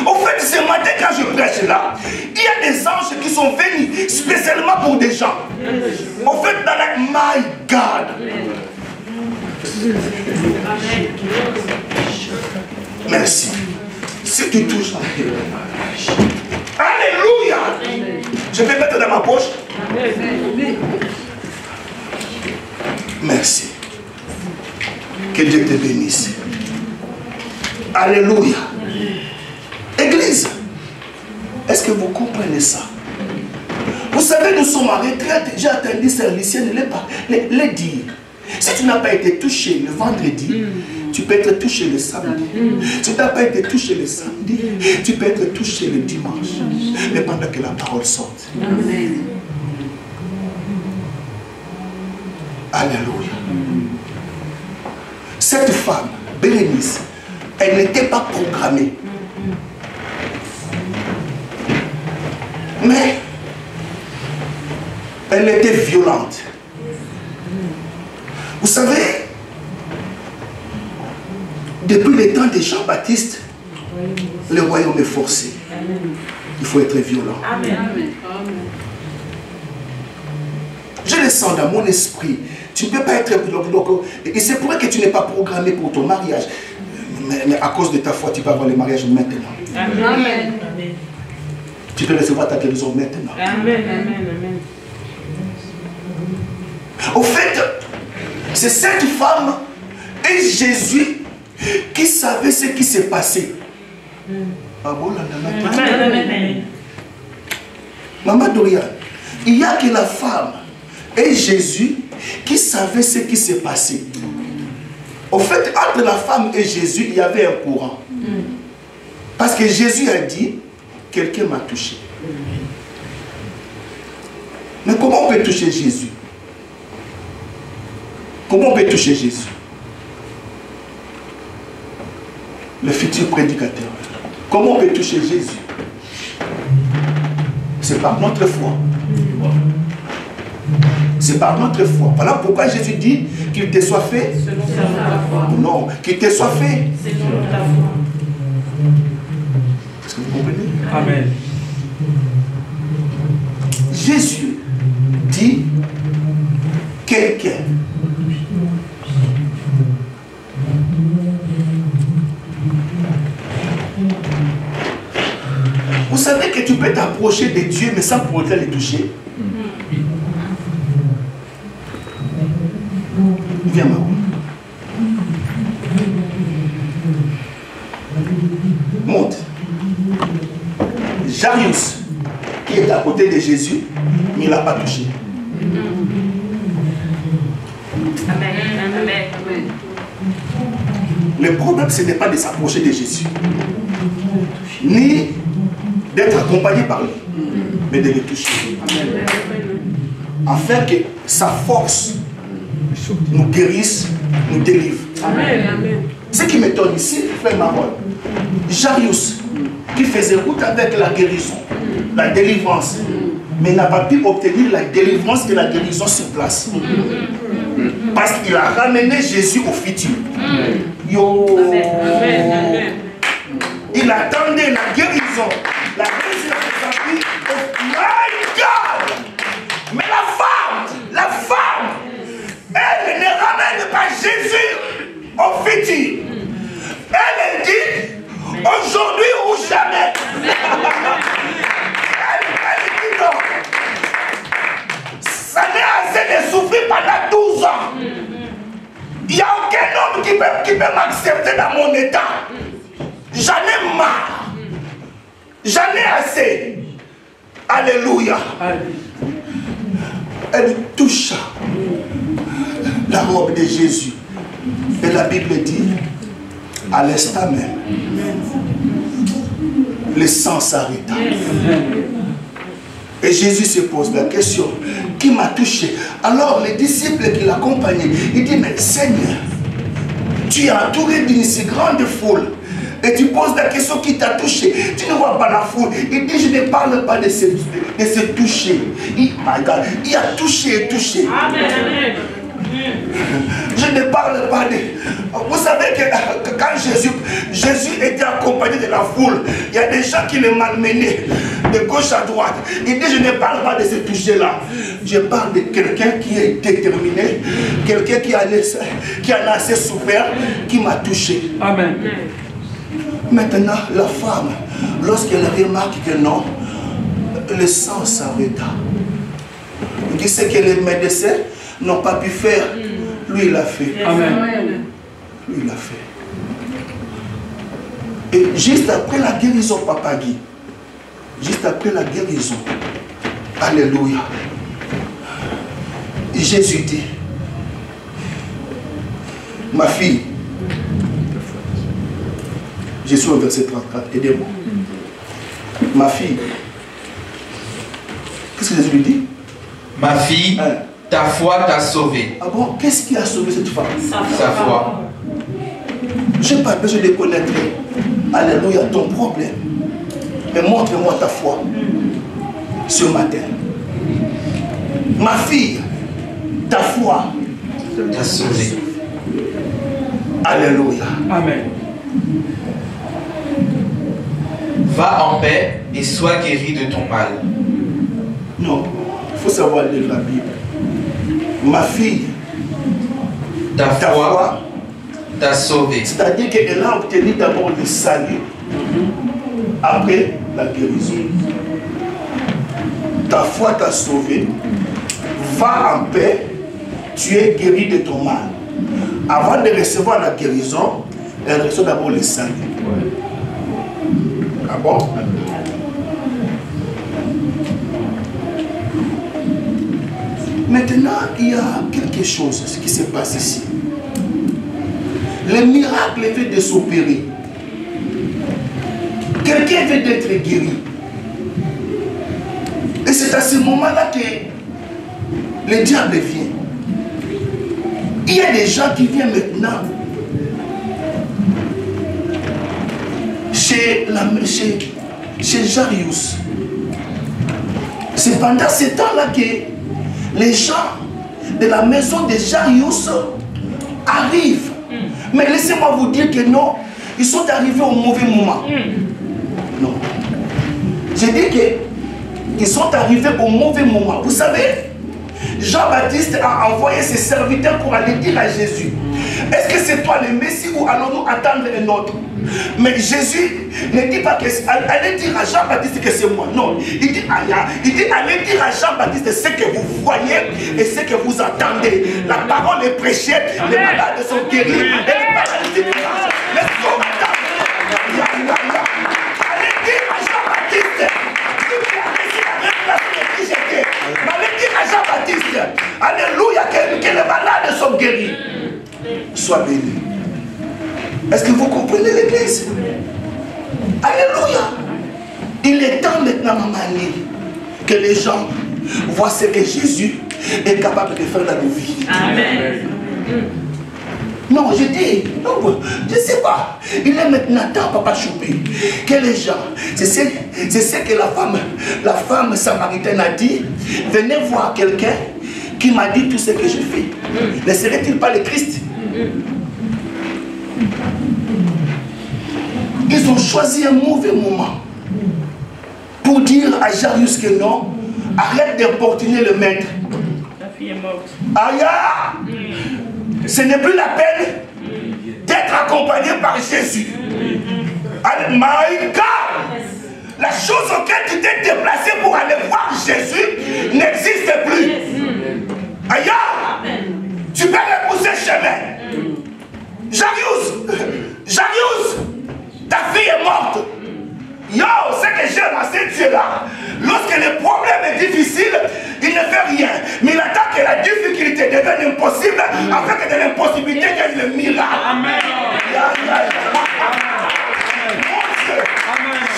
Au fait, ce matin, quand je prêche là, il y a des anges qui sont venus spécialement pour des gens. Au fait, dans la... My God. Merci. Si tu touches. Alléluia. Je vais mettre dans ma poche. Merci. Que Dieu te bénisse. Alléluia. Église, est-ce que vous comprenez ça? Vous savez, nous sommes en retraite. J'ai attendu servicienne les dire. Si tu n'as pas été touché le vendredi, tu peux être touché le samedi. Si tu n'as pas été touché le samedi, tu peux être touché le dimanche. Mais pendant que la parole sorte. Amen. Alléluia. Cette femme, Bérénice, elle n'était pas programmée. Mais elle était violente. Vous savez, depuis le temps de Jean-Baptiste, le royaume est forcé. Il faut être violent. Je le sens dans mon esprit. Tu ne peux pas être... Et c'est pour ça que tu n'es pas programmé pour ton mariage. Mais à cause de ta foi, tu peux avoir le mariage maintenant. Amen. Tu peux recevoir ta guérison maintenant. Amen. Au fait, c'est cette femme et Jésus qui savait ce qui s'est passé. Ah bon, Maman Dorian, il n'y a que la femme et Jésus qui savaient ce qui s'est passé. Au fait, entre la femme et Jésus, il y avait un courant. Parce que Jésus a dit, quelqu'un m'a touché. Mais comment on peut toucher Jésus? Comment on peut toucher Jésus? Le futur prédicateur. Comment on peut toucher Jésus? C'est par notre foi. C'est par notre foi. Voilà pourquoi Jésus dit qu'il te soit fait. Selon ta foi. Non, qu'il te soit fait. Selon ta foi. Est-ce que vous comprenez? Amen. Jésus dit quelqu'un. Vous savez que tu peux t'approcher de Dieu mais sans pour autant le toucher. Viens Marou. Monte. Jarius, qui est à côté de Jésus, mais il ne l'a pas touché. Amen. Le problème, ce n'est pas de s'approcher de Jésus, ni d'être accompagné par lui, mais de le toucher. Afin que sa force nous guérisse, nous délivre. Amen. Ce qui m'étonne ici, frère Marol, Jarius, qui faisait route avec la guérison, la délivrance, mais n'a pas pu obtenir la délivrance et la guérison sur place. Parce qu'il a ramené Jésus au futur. Yo. Amen. Il attendait la guérison, la résurrection de sa vie. Oh my God! Mais la femme, elle ne ramène pas Jésus au futur. Elle dit, aujourd'hui ou jamais. Elle dit non. Ça n'est assez de souffrir pendant 12 ans. Il n'y a aucun homme qui peut m'accepter dans mon état. J'en ai marre. J'en ai assez. Alléluia. Elle toucha la robe de Jésus. Et la Bible dit, à l'instant même, le sang s'arrêta. Et Jésus se pose la question, qui m'a touché? Alors les disciples qui l'accompagnaient, ils disent, mais Seigneur, tu es entouré d'une si grande foule. Et tu poses la question qui t'a touché. Tu ne vois pas la foule. Il dit, je ne parle pas de se toucher. Il a touché et touché. Amen. Je ne parle pas de... Vous savez que quand Jésus était accompagné de la foule, il y a des gens qui le malmenaient de gauche à droite. Il dit, je ne parle pas de ce toucher-là. Je parle de quelqu'un qui est déterminé, quelqu'un qui en a assez souffert, qui m'a touché. Amen. Maintenant, la femme, lorsqu'elle remarque que non, le sang s'arrêta. Il dit, ce que les médecins n'ont pas pu faire, lui il l'a fait. Amen. Lui il l'a fait. Et juste après la guérison, Papa Guy, juste après la guérison, alléluia, Jésus dit, ma fille, je suis au verset 34, aidez-moi. Ma fille, qu'est-ce que Jésus lui dit? Ma fille, Hein? ta foi t'a sauvée. Ah bon, qu'est-ce qui a sauvé cette femme? Sa foi. Je n'ai pas besoin de connaître, alléluia, ton problème. Mais montre-moi ta foi ce matin. Ma fille, ta foi T'a sauvée. alléluia. Amen. Va en paix et sois guéri de ton mal. Non, il faut savoir lire la Bible. Ma fille, Ta ta foi foi, t'a sauvée. c'est-à-dire qu'elle a obtenu d'abord le salut, après la guérison. Ta foi t'a sauvé. Va en paix, tu es guéri de ton mal. Avant de recevoir la guérison, elle reçoit d'abord le salut. Ah bon? Maintenant, il y a quelque chose qui se passe ici. Le miracle est fait de s'opérer. Quelqu'un vient d'être guéri. Et c'est à ce moment-là que le diable vient. Il y a des gens qui viennent maintenant chez Jairus. C'est pendant ce temps-là que les gens de la maison de Jairus arrivent. Mais laissez-moi vous dire que non, ils sont arrivés au mauvais moment. Non. Je dis qu'ils sont arrivés au mauvais moment. Vous savez, Jean-Baptiste a envoyé ses serviteurs pour aller dire à Jésus, est-ce que c'est toi le Messie ou allons-nous attendre un autre? Mais Jésus ne dit pas que allez dire à Jean-Baptiste que c'est moi. Non, il dit allez dire à Jean-Baptiste ce que vous voyez et ce que vous entendez. La parole est prêchée, les malades sont guéris et les paralytiques marchent. Let's go, madame. Allez dire à Jean-Baptiste, lui qui a réussi à remplacer qui j'étais. Allez dire à Jean-Baptiste, alléluia, que les malades sont guéris. Sois béni. Est-ce que vous comprenez l'église? Alléluia. Il est temps maintenant, maman, que les gens voient ce que Jésus est capable de faire dans nos vies. Amen. Non, je dis, non, je ne sais pas. Il est maintenant temps, Papa Choupé, que les gens, c'est ce que la femme samaritaine a dit. Venez voir quelqu'un qui m'a dit tout ce que je fais. Ne serait-il pas le Christ? Ils ont choisi un mauvais moment pour dire à Jairus que non, arrête d'importuner le maître. La fille est morte. Aïe, ce n'est plus la peine d'être accompagné par Jésus. My God, la chose auquel tu t'es déplacé pour aller voir Jésus n'existe plus. Aïe, tu peux repousser le chemin. Jairus, ta fille est morte. Yo, c'est que j'ai lancé Dieu là. Lorsque le problème est difficile, il ne fait rien. Mais il attend que la difficulté devienne impossible afin que de l'impossible l'impossibilité gagne le miracle. Amen.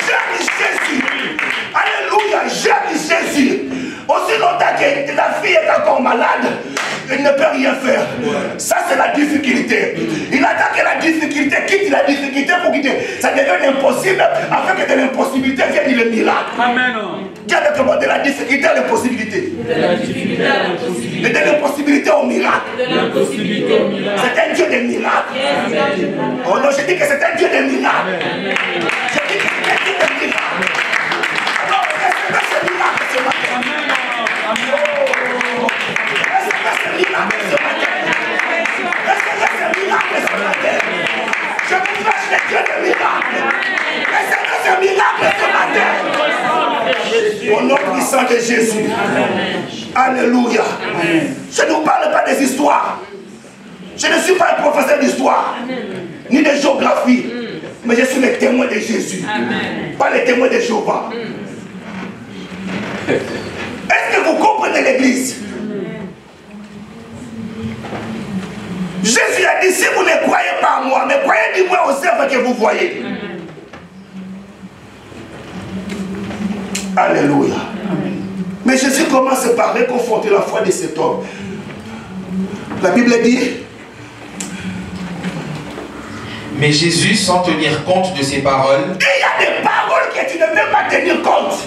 J'aime Jésus. Alléluia, j'aime Jésus. Aussi longtemps que la fille est encore malade, il ne peut rien faire. Ça, c'est la difficulté. Il attend que la difficulté quitte la difficulté pour quitter. Ça devient impossible afin que de l'impossibilité vienne le miracle. Amen. Dieu a demandé de la difficulté à l'impossibilité. Et de l'impossibilité au miracle. C'est un Dieu de miracles. Oh non, je dis que c'est un Dieu de miracles. Je dis que c'est un Dieu de miracles. Alors, recevez ce miracle ce matin. Recevez ce miracle ce matin. Recevez ce miracle ce matin. Je vous prêche le Dieu de miracles. Recevez ce miracle ce matin. Au nom puissant de Jésus. Alléluia. Je ne vous parle pas des histoires. Je ne suis pas un professeur d'histoire, ni de géographie, mais je suis le témoin de Jésus, pas le témoin de Jéhovah. Est-ce que vous comprenez l'église? Jésus a dit, si vous ne croyez pas en moi, mais croyez du moins aux œuvres que vous voyez. Alléluia. Mais Jésus commence par réconforter la foi de cet homme. La Bible dit, mais Jésus, sans tenir compte de ces paroles, il y a des paroles que tu ne peux pas tenir compte.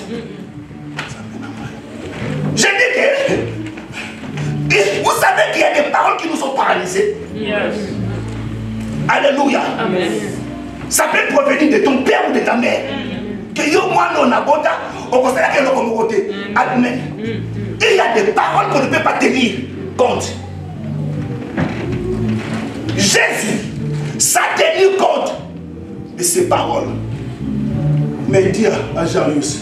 Je dis que vous savez qu'il y a des paroles qui nous sont paralysées. Yes. Alléluia. Amen. Ça peut provenir de ton père ou de ta mère. Que yo moi non abota, au conseil que l'on côté. Amen. Il y a des paroles qu'on ne peut pas tenir compte. Jésus ça tenu compte de ces paroles. Mais il dit à Jairus,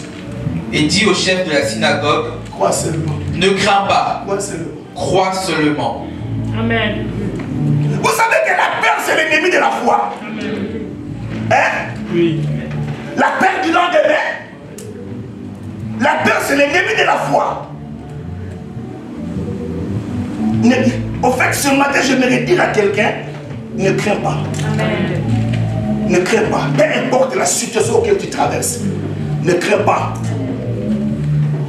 et dit au chef de la synagogue, crois seulement. ne crains pas, Crois seulement. crois seulement. Amen. Vous savez que la peur c'est l'ennemi de la foi. Hein? Oui. La peur du lendemain. La peur c'est l'ennemi de la foi. Au fait, ce matin, j'aimerais dire à quelqu'un, ne crains pas. Amen. Ne crains pas. Peu importe la situation auquel tu traverses. Ne crains pas.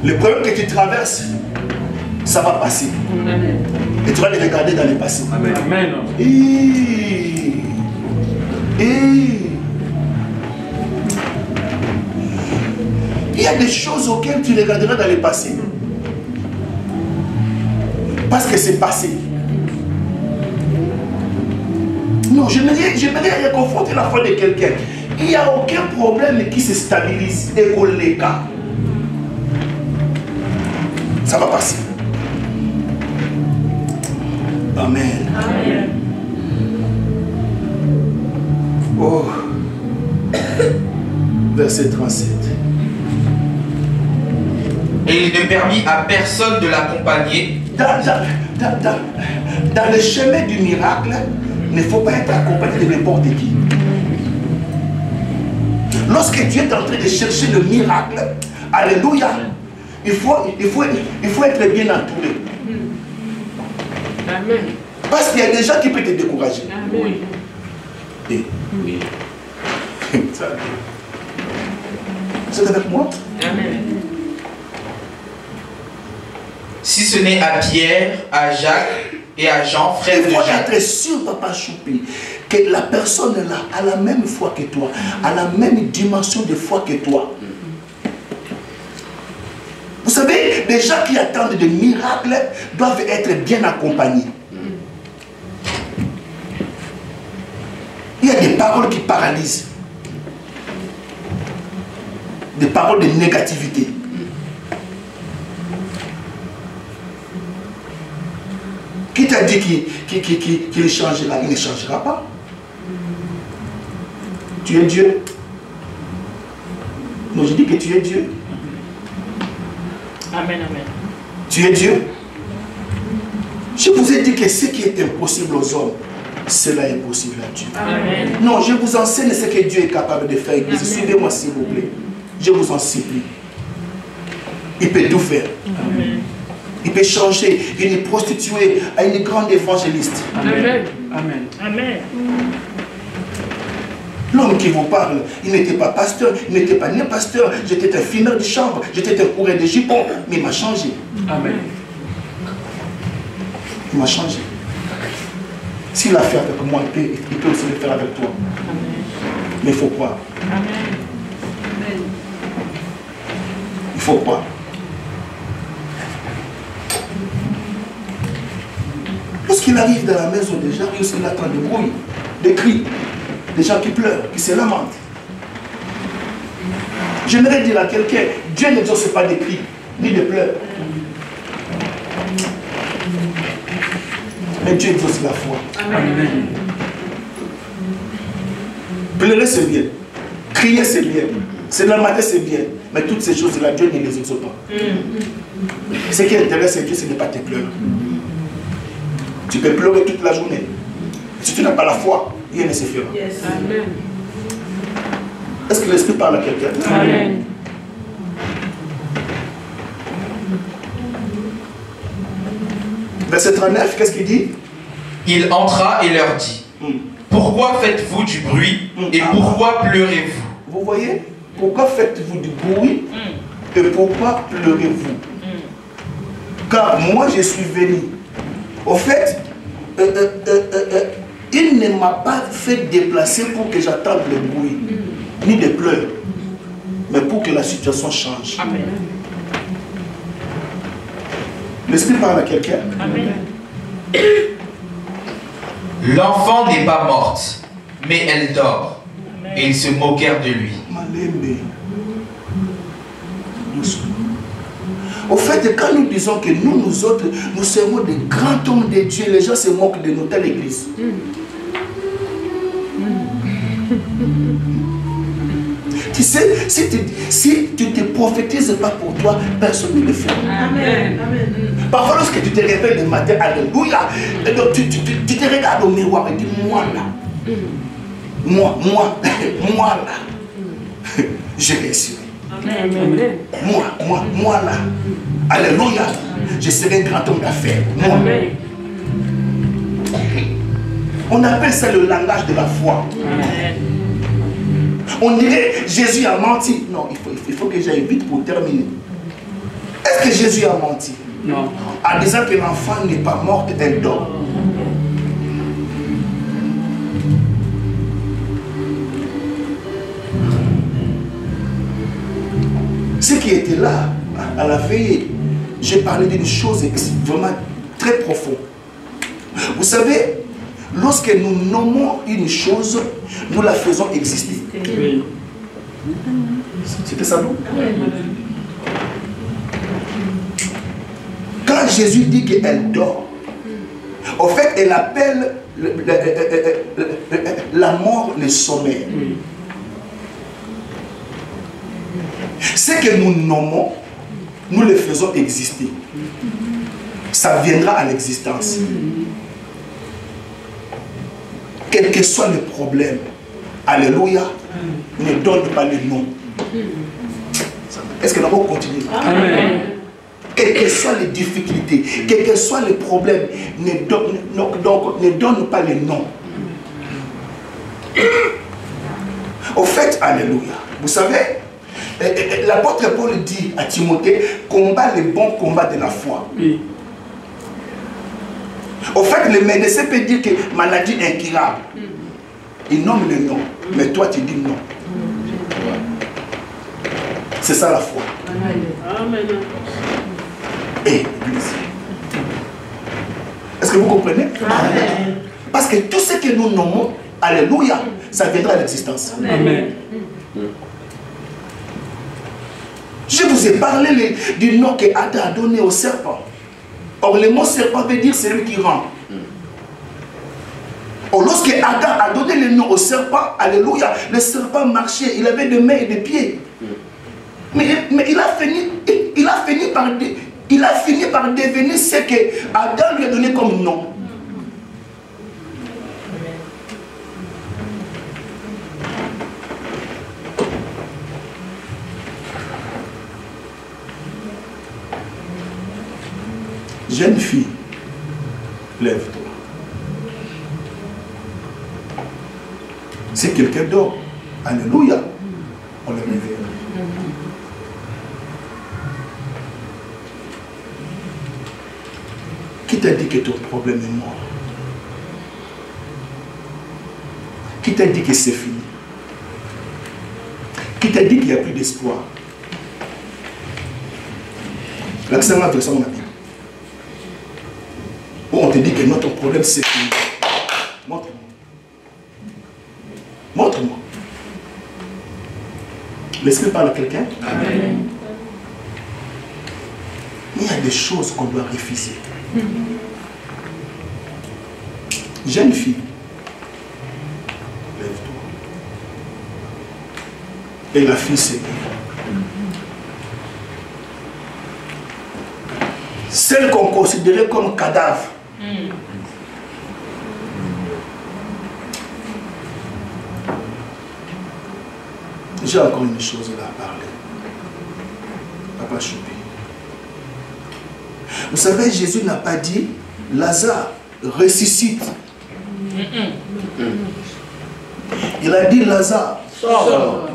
Le problème que tu traverses, ça va passer. Amen. Et tu vas les regarder dans le passé. Amen. Amen. Il y a des choses auxquelles tu regarderas dans le passé. Parce que c'est passé. Non, j'aimerais réconforter la foi de quelqu'un. Il n'y a aucun problème qui se stabilise et qu'on les cas. Ça va passer. Amen. Amen. Oh. Verset 37. Et il ne permit à personne de l'accompagner. Dans le chemin du miracle, il ne faut pas être accompagné de n'importe qui. Lorsque tu es en train de chercher le miracle, alléluia, il faut être bien entouré. Amen. Parce qu'il y a des gens qui peuvent te décourager. Amen. Et, Oui. vous êtes avec moi? Amen. Si ce n'est à Pierre, à Jacques et à Jean, frères de Il faut Jacques. être sûr, Papa Choupi, que la personne là a la même foi que toi, a la même dimension de foi que toi. Vous savez, les gens qui attendent des miracles doivent être bien accompagnés. Il y a des paroles qui paralysent. Des paroles de négativité. Qui t'a dit qu'il changera? Il ne changera pas. Tu es Dieu. Non, je dis que tu es Dieu. Amen. Amen. Tu es Dieu. Je vous ai dit que ce qui est impossible aux hommes, cela est possible à Dieu. Amen. Non, je vous enseigne ce que Dieu est capable de faire. Suivez-moi s'il vous plaît. Je vous en supplie. Il peut tout faire. Amen. Il peut changer une prostituée à une grande évangéliste. Amen. Amen. Amen. L'homme qui vous parle, il n'était pas pasteur, il n'était pas né pasteur. J'étais un fineur de chambre, j'étais un coureur de jupons, mais il m'a changé. Amen. Il m'a changé. S'il a fait avec moi, il peut aussi le faire avec toi. Mais il faut croire. Il faut croire. Lorsqu'il arrive dans la maison des gens, il attend des bruits, des cris, des gens qui pleurent, qui se lamentent. J'aimerais dire à quelqu'un, Dieu n'exauce pas des cris, ni des pleurs. Mais Dieu exauce la foi. Amen. Pleurer, c'est bien. Crier, c'est bien. Se lamenter, c'est bien. Mais toutes ces choses-là, Dieu ne les exauce pas. Ce qui intéresse Dieu, ce n'est pas tes pleurs. Tu peux pleurer toute la journée. Si tu n'as pas la foi, rien ne se fera. Yes. Amen. Est-ce que l'Esprit parle à quelqu'un? Amen. Verset 39, qu'est-ce qu'il dit? Il entra et leur dit, pourquoi faites-vous du bruit et pourquoi pleurez-vous? Vous voyez? Pourquoi faites-vous du bruit et pourquoi pleurez-vous? Car moi je suis venu. Au fait, il ne m'a pas fait déplacer pour que j'attende le bruit, ni des pleurs, mais pour que la situation change. Amen. L'Esprit parle à quelqu'un. Amen. L'enfant n'est pas morte, mais elle dort. Et ils se moquèrent de lui. Malembe. Doucement. Au fait, quand nous disons que nous autres, nous serons des grands hommes de Dieu, les gens se moquent de nous, telle église. Tu sais, si tu ne te prophétises pas pour toi, personne ne le fera. Amen. Amen. Parfois, lorsque tu te réveilles le matin, alléluia, et donc tu te regardes au miroir et dis, moi là, moi là, j'ai réussi. Amen. Moi là, alléluia, je serai un grand homme d'affaires. Moi. Amen. On appelle ça le langage de la foi. Amen. On dirait Jésus a menti. Non, il faut que j'aille vite pour terminer. Est-ce que Jésus a menti? Non. En disant que l'enfant n'est pas mort, elle dort. Ceux qui étaient là à la veille, j'ai parlé d'une chose vraiment très profonde. Vous savez, lorsque nous nommons une chose, nous la faisons exister. Oui. C'était ça, non? Quand Jésus dit qu'elle dort, en fait, elle appelle la mort le sommeil. Ce que nous nommons, nous le faisons exister. Ça viendra à l'existence. Quel que soit le problème, alléluia, ne donne pas le nom. Est-ce que nous allons continuer? Amen. Quelles que soient les difficultés, quels que soient les problèmes, ne donne pas le nom. Au fait, alléluia, vous savez, l'apôtre Paul dit à Timothée, combat le bon combat de la foi. Oui. Au fait, le médecin peut dire que maladie incurable. Il nomme le nom, mais toi tu dis non. C'est ça la foi. Amen. Et l'église. Est-ce que vous comprenez? Amen. Parce que tout ce que nous nommons, alléluia, ça viendra à l'existence. Amen. Je vous ai parlé du nom que Adam a donné au serpent. Or, le mot serpent veut dire celui qui rend. Or, lorsque Adam a donné le nom au serpent, alléluia, le serpent marchait, il avait des mains et des pieds. Mais il a fini par devenir ce que Adam lui a donné comme nom. Jeune fille, lève-toi. Si quelqu'un dort, alléluia, on le réveille. Qui t'a dit que ton problème est mort? Qui t'a dit que c'est fini? Qui t'a dit qu'il n'y a plus d'espoir? L'accent à version, on a bien. Ou on te dit que notre problème c'est fini. Montre-moi. Montre-moi. L'Esprit parle à quelqu'un? Amen. Il y a des choses qu'on doit refuser. Jeune fille, lève-toi. Et la fille s'est levée. Celle qu'on considérait comme cadavre. J'ai encore une chose là à parler. Papa Choupi. Vous savez, Jésus n'a pas dit Lazare ressuscite. Il a dit Lazare sort.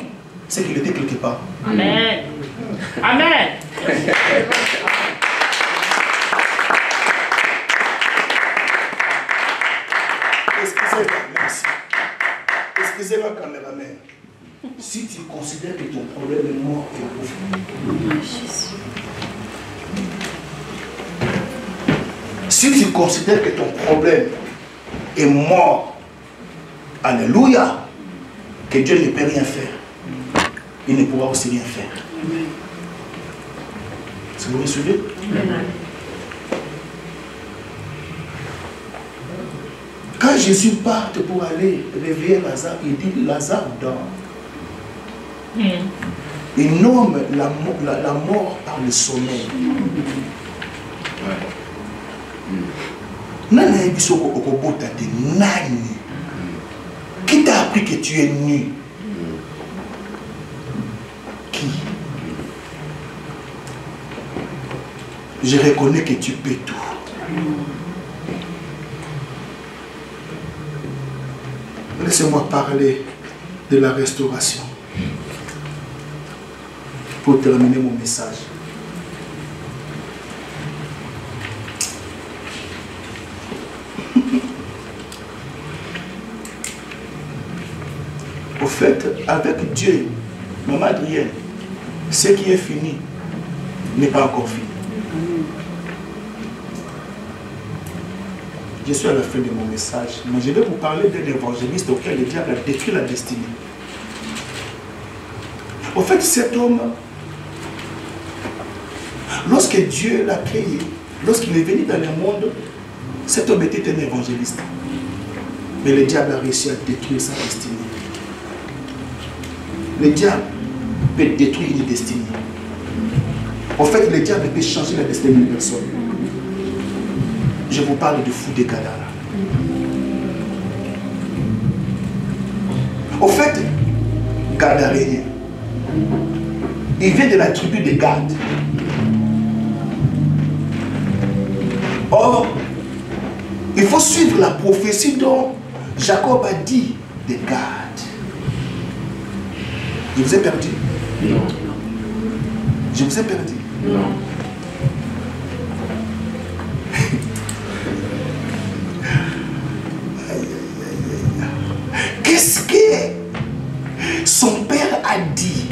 C'est qu'il était quelque part. Amen. Amen. Excusez-moi, merci. Excusez-moi, caméraman. Si tu considères que ton problème est mort et pauvre, si tu considères que ton problème est mort, alléluia, que Dieu ne peut rien faire, il ne pourra aussi rien faire. Est-ce que vous me suivez? Quand Jésus part pour aller réveiller Lazare, il dit Lazare dort. Il nomme la mort par le sommeil. Nana ebiso okobota de nani. Qui t'a appris que tu es nu? Qui? Je reconnais que tu peux tout. Laissez-moi parler de la restauration pour terminer mon message. Au fait, avec Dieu, maman Adrienne, ce qui est fini n'est pas encore fini. Je suis à la fin de mon message, mais je vais vous parler d'un évangéliste auquel le diable a détruit la destinée. Au fait, cet homme, lorsque Dieu l'a créé, lorsqu'il est venu dans le monde, cet homme était un évangéliste. Mais le diable a réussi à détruire sa destinée. Le diable peut détruire une destinée. En fait, le diable peut changer la destinée d'une personne. Je vous parle de fou de Gadara. Au fait, Gadaréen, il vient de la tribu de Gad. Or, il faut suivre la prophétie dont Jacob a dit de Gad. Je vous ai perdu? Non. Je vous ai perdu? Non. Qu'est-ce que son père a dit?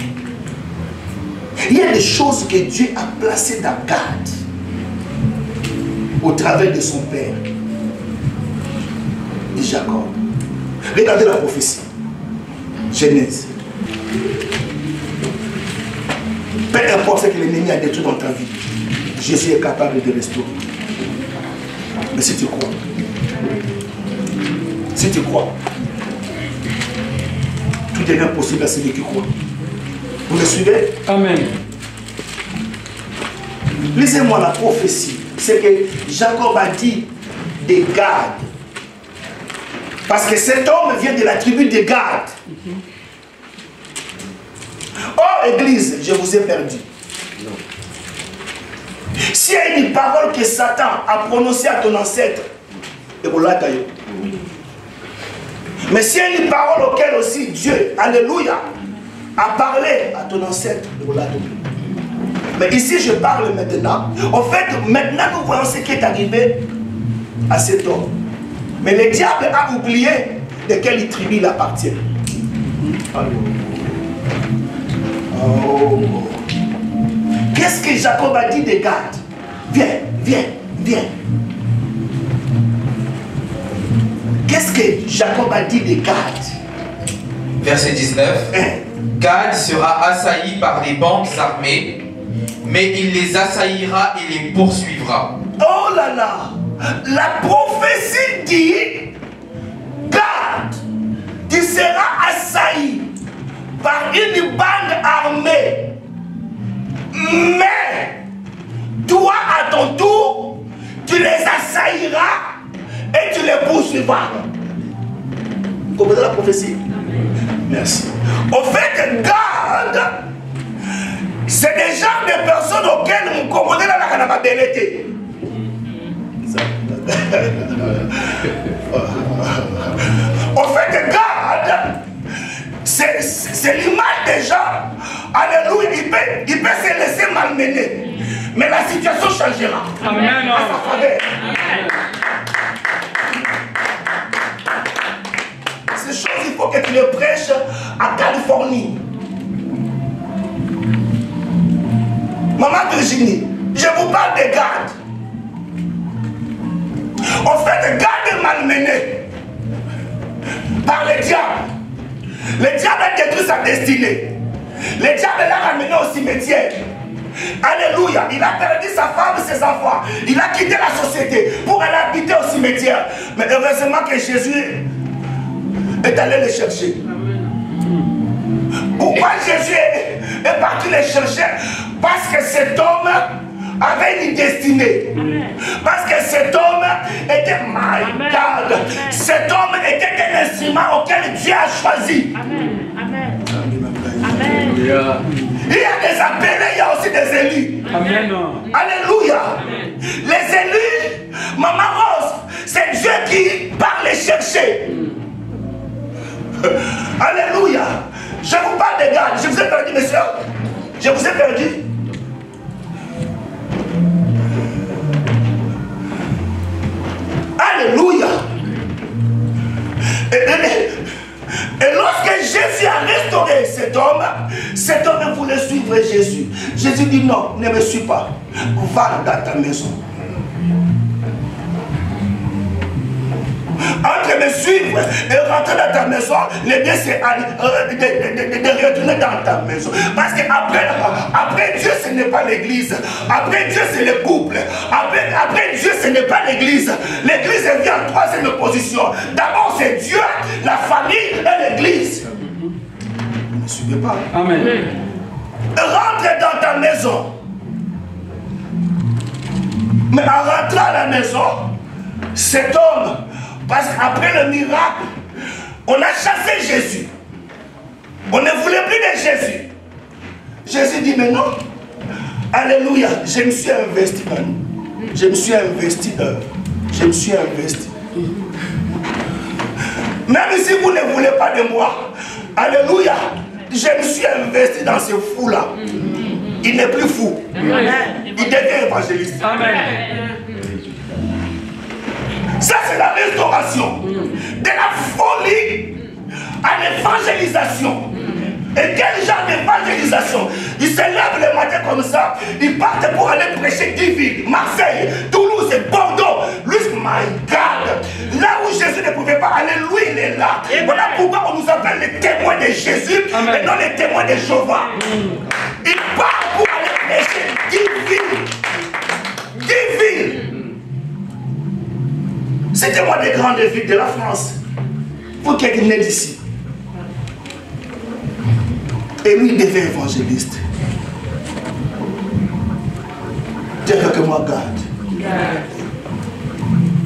Il y a des choses que Dieu a placées dans Gad au travers de son père et Jacob. Regardez la prophétie. Genèse. Peu importe ce que l'ennemi a détruit dans ta vie, Jésus est capable de restaurer. Mais si tu crois, tout devient possible à celui qui croit. Vous me suivez? Amen. Lisez-moi la prophétie. C'est que Jacob a dit de Gad. Parce que cet homme vient de la tribu de Gad. Oh, Église, je vous ai perdu. S'il y a une parole que Satan a prononcée à ton ancêtre, et vous l'avez. Mais s'il y a une parole auquel aussi Dieu, alléluia, a parlé à ton ancêtre, on l'a donné. Mais ici, je parle maintenant. En fait, maintenant, nous voyons ce qui est arrivé à cet homme. Mais le diable a oublié de quelle tribu il appartient. Oh. Qu'est-ce que Jacob a dit de Gad? Viens, viens, viens. Qu'est-ce que Jacob a dit de Gad? Verset 19. Gad sera assailli par des bandes armées, mais il les assaillira et les poursuivra. Oh là là! La prophétie dit, Gad, tu seras assailli par une bande armée, mais toi à ton tour, tu les assailliras et tu les poursuivras. Vous comprenez la prophétie? Merci. Au fait, Gad, c'est des genres de personnes auxquelles vous comprenez la canababélité. En fait, Gad, c'est l'image des gens. Alléluia, il peut se laisser malmener. Mais la situation changera. Amen. À sa faveur. Ces choses, il faut que tu les prêches à Californie. Maman Virginie, je vous parle de Gad. En fait, Gad est malmené par le diable. Le diable a détruit sa destinée. Le diable l'a ramené au cimetière. Alléluia. Il a perdu sa femme et ses enfants. Il a quitté la société pour aller habiter au cimetière. Mais heureusement que Jésus est allé le chercher. Pourquoi Jésus est parti le chercher? Parce que cet homme avait une destinée. Parce que cet homme était malade. Cet homme était un instrument auquel Dieu a choisi. Amen. Il y a des appelés, il y a aussi des élus. Amen. Alléluia. Les élus, Maman Rose, c'est Dieu qui part les chercher. Alléluia. Je vous parle de Gad. Je vous ai perdu, mes soeurs. Je vous ai perdu. Alléluia. Et lorsque Jésus a restauré cet homme voulait suivre Jésus. Jésus dit non, ne me suis pas. Va dans ta maison. Entre me suivre et rentrer dans ta maison, le bien c'est de retourner dans ta maison. Parce qu'après Dieu, ce n'est pas l'église. Après Dieu, c'est le couple. Après Dieu, ce n'est pas l'église. L'église vient en troisième position. D'abord, c'est Dieu, la famille et l'église. Ne me suivez pas. Amen. Rentre dans ta maison. Mais en rentrant à la maison, cet homme, parce qu'après le miracle, on a chassé Jésus. On ne voulait plus de Jésus. Jésus dit, mais non. Alléluia, je me suis investi dans nous. Je me suis investi dans eux. Je me suis investi. Même si vous ne voulez pas de moi, alléluia, je me suis investi dans ce fou-là. Il n'est plus fou. Il devient évangéliste. Amen. Ça, c'est la restauration. De la folie à l'évangélisation. Et quel genre d'évangélisation? Ils se lèvent le matin comme ça, ils partent pour aller prêcher 10 villes, Marseille, Toulouse, Bordeaux. Lui, my God, là où Jésus ne pouvait pas aller, lui, il est là. Et voilà pourquoi on nous appelle les témoins de Jésus. Amen. Et non les témoins de Jéhovah. Il part pour aller prêcher 10 villes. 10 villes. Citez-moi des grandes villes de la France. Vous qui êtes nés d'ici. Et lui, il devient évangéliste. Dieu que moi garde.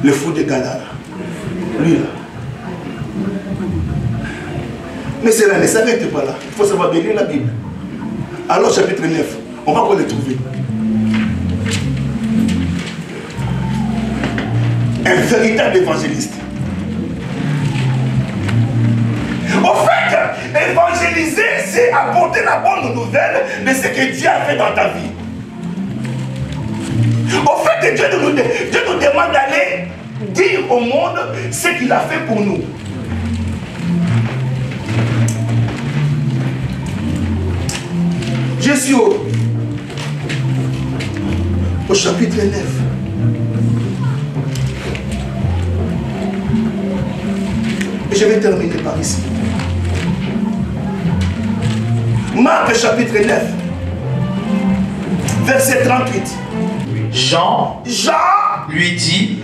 Le fou de Gadara. Lui là. Mais cela ne s'arrête pas là. Il faut savoir bénir la Bible. Alors chapitre 9, on va encore le trouver. Un véritable évangéliste. apporter la bonne nouvelle de ce que Dieu a fait dans ta vie. Au fait que Dieu nous demande d'aller dire au monde ce qu'il a fait pour nous. Je suis au chapitre 9. Et je vais terminer par ici. Marc chapitre 9, verset 38. Jean lui dit,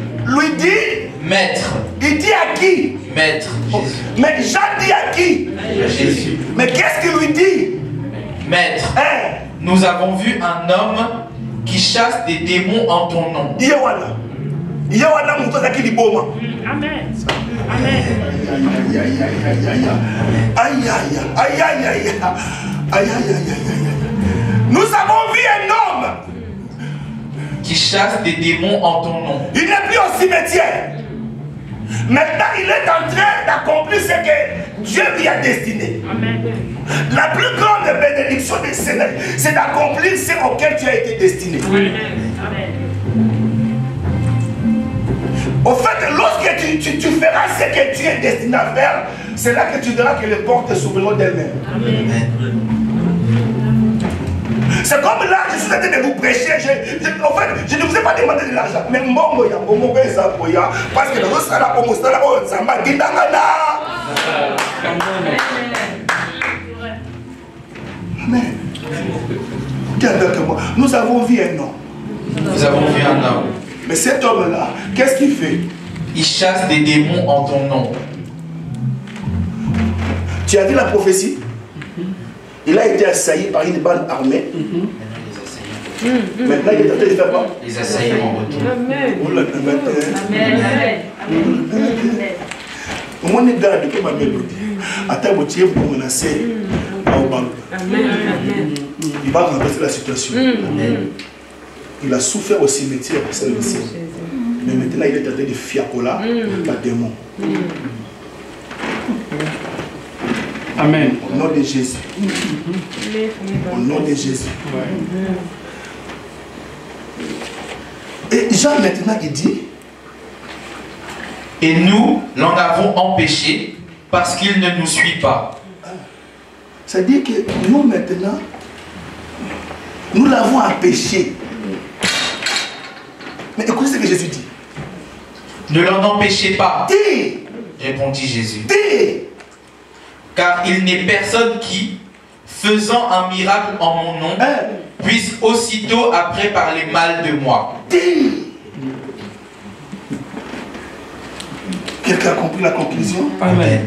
Maître. Il dit à qui? Maître. Jésus. Mais Jean dit à qui? Jésus. Mais qu'est-ce qu'il lui dit? Maître, nous avons vu un homme qui chasse des démons en ton nom. Amen. Amen. Amen. Nous avons vu un homme qui chasse des démons en ton nom. Il n'est plus au cimetière. Maintenant, il est en train d'accomplir ce que Dieu lui a destiné. Amen. La plus grande bénédiction de Seigneur, c'est d'accomplir ce auquel tu as été destiné. Amen. Au fait, lorsque tu feras ce que tu es destiné à faire, c'est là que tu verras que les portes s'ouvriront d'elles-mêmes. C'est comme là, je suis en train de vous prêcher. En fait, je ne vous ai pas demandé de l'argent. Mais mbongo ya mbongo pesa koya parce que dans ça là comme ça là on samba kindangana. Amen. Dis avec moi. Nous avons vu un homme. Nous avons vu un homme. Mais cet homme-là, qu'est-ce qu'il fait? Il chasse des démons en ton nom. Tu as vu la prophétie? Il a été assailli par une bande armée. Maintenant, il est en train de faire quoi? Les assaillants en retour. Amen. Au moins, il garde que ma mélodie. Attends, vous tirez pour menacer. Il va renverser la situation. Il a souffert au cimetière pour cette mission. Mais maintenant, il est en train de fiacola la démon. Amen. Au nom de Jésus. Au nom de Jésus. Et Jean maintenant il dit, et nous l'en avons empêché parce qu'il ne nous suit pas. c'est-à-dire que nous maintenant, nous l'avons empêché. Mais écoutez ce que Jésus dit. Ne l'en empêchez pas, Dis, répondit Jésus. dis. Car il n'est personne qui, faisant un miracle en mon nom, puisse aussitôt après parler mal de moi. Dis. Quelqu'un a compris la conclusion? Amen.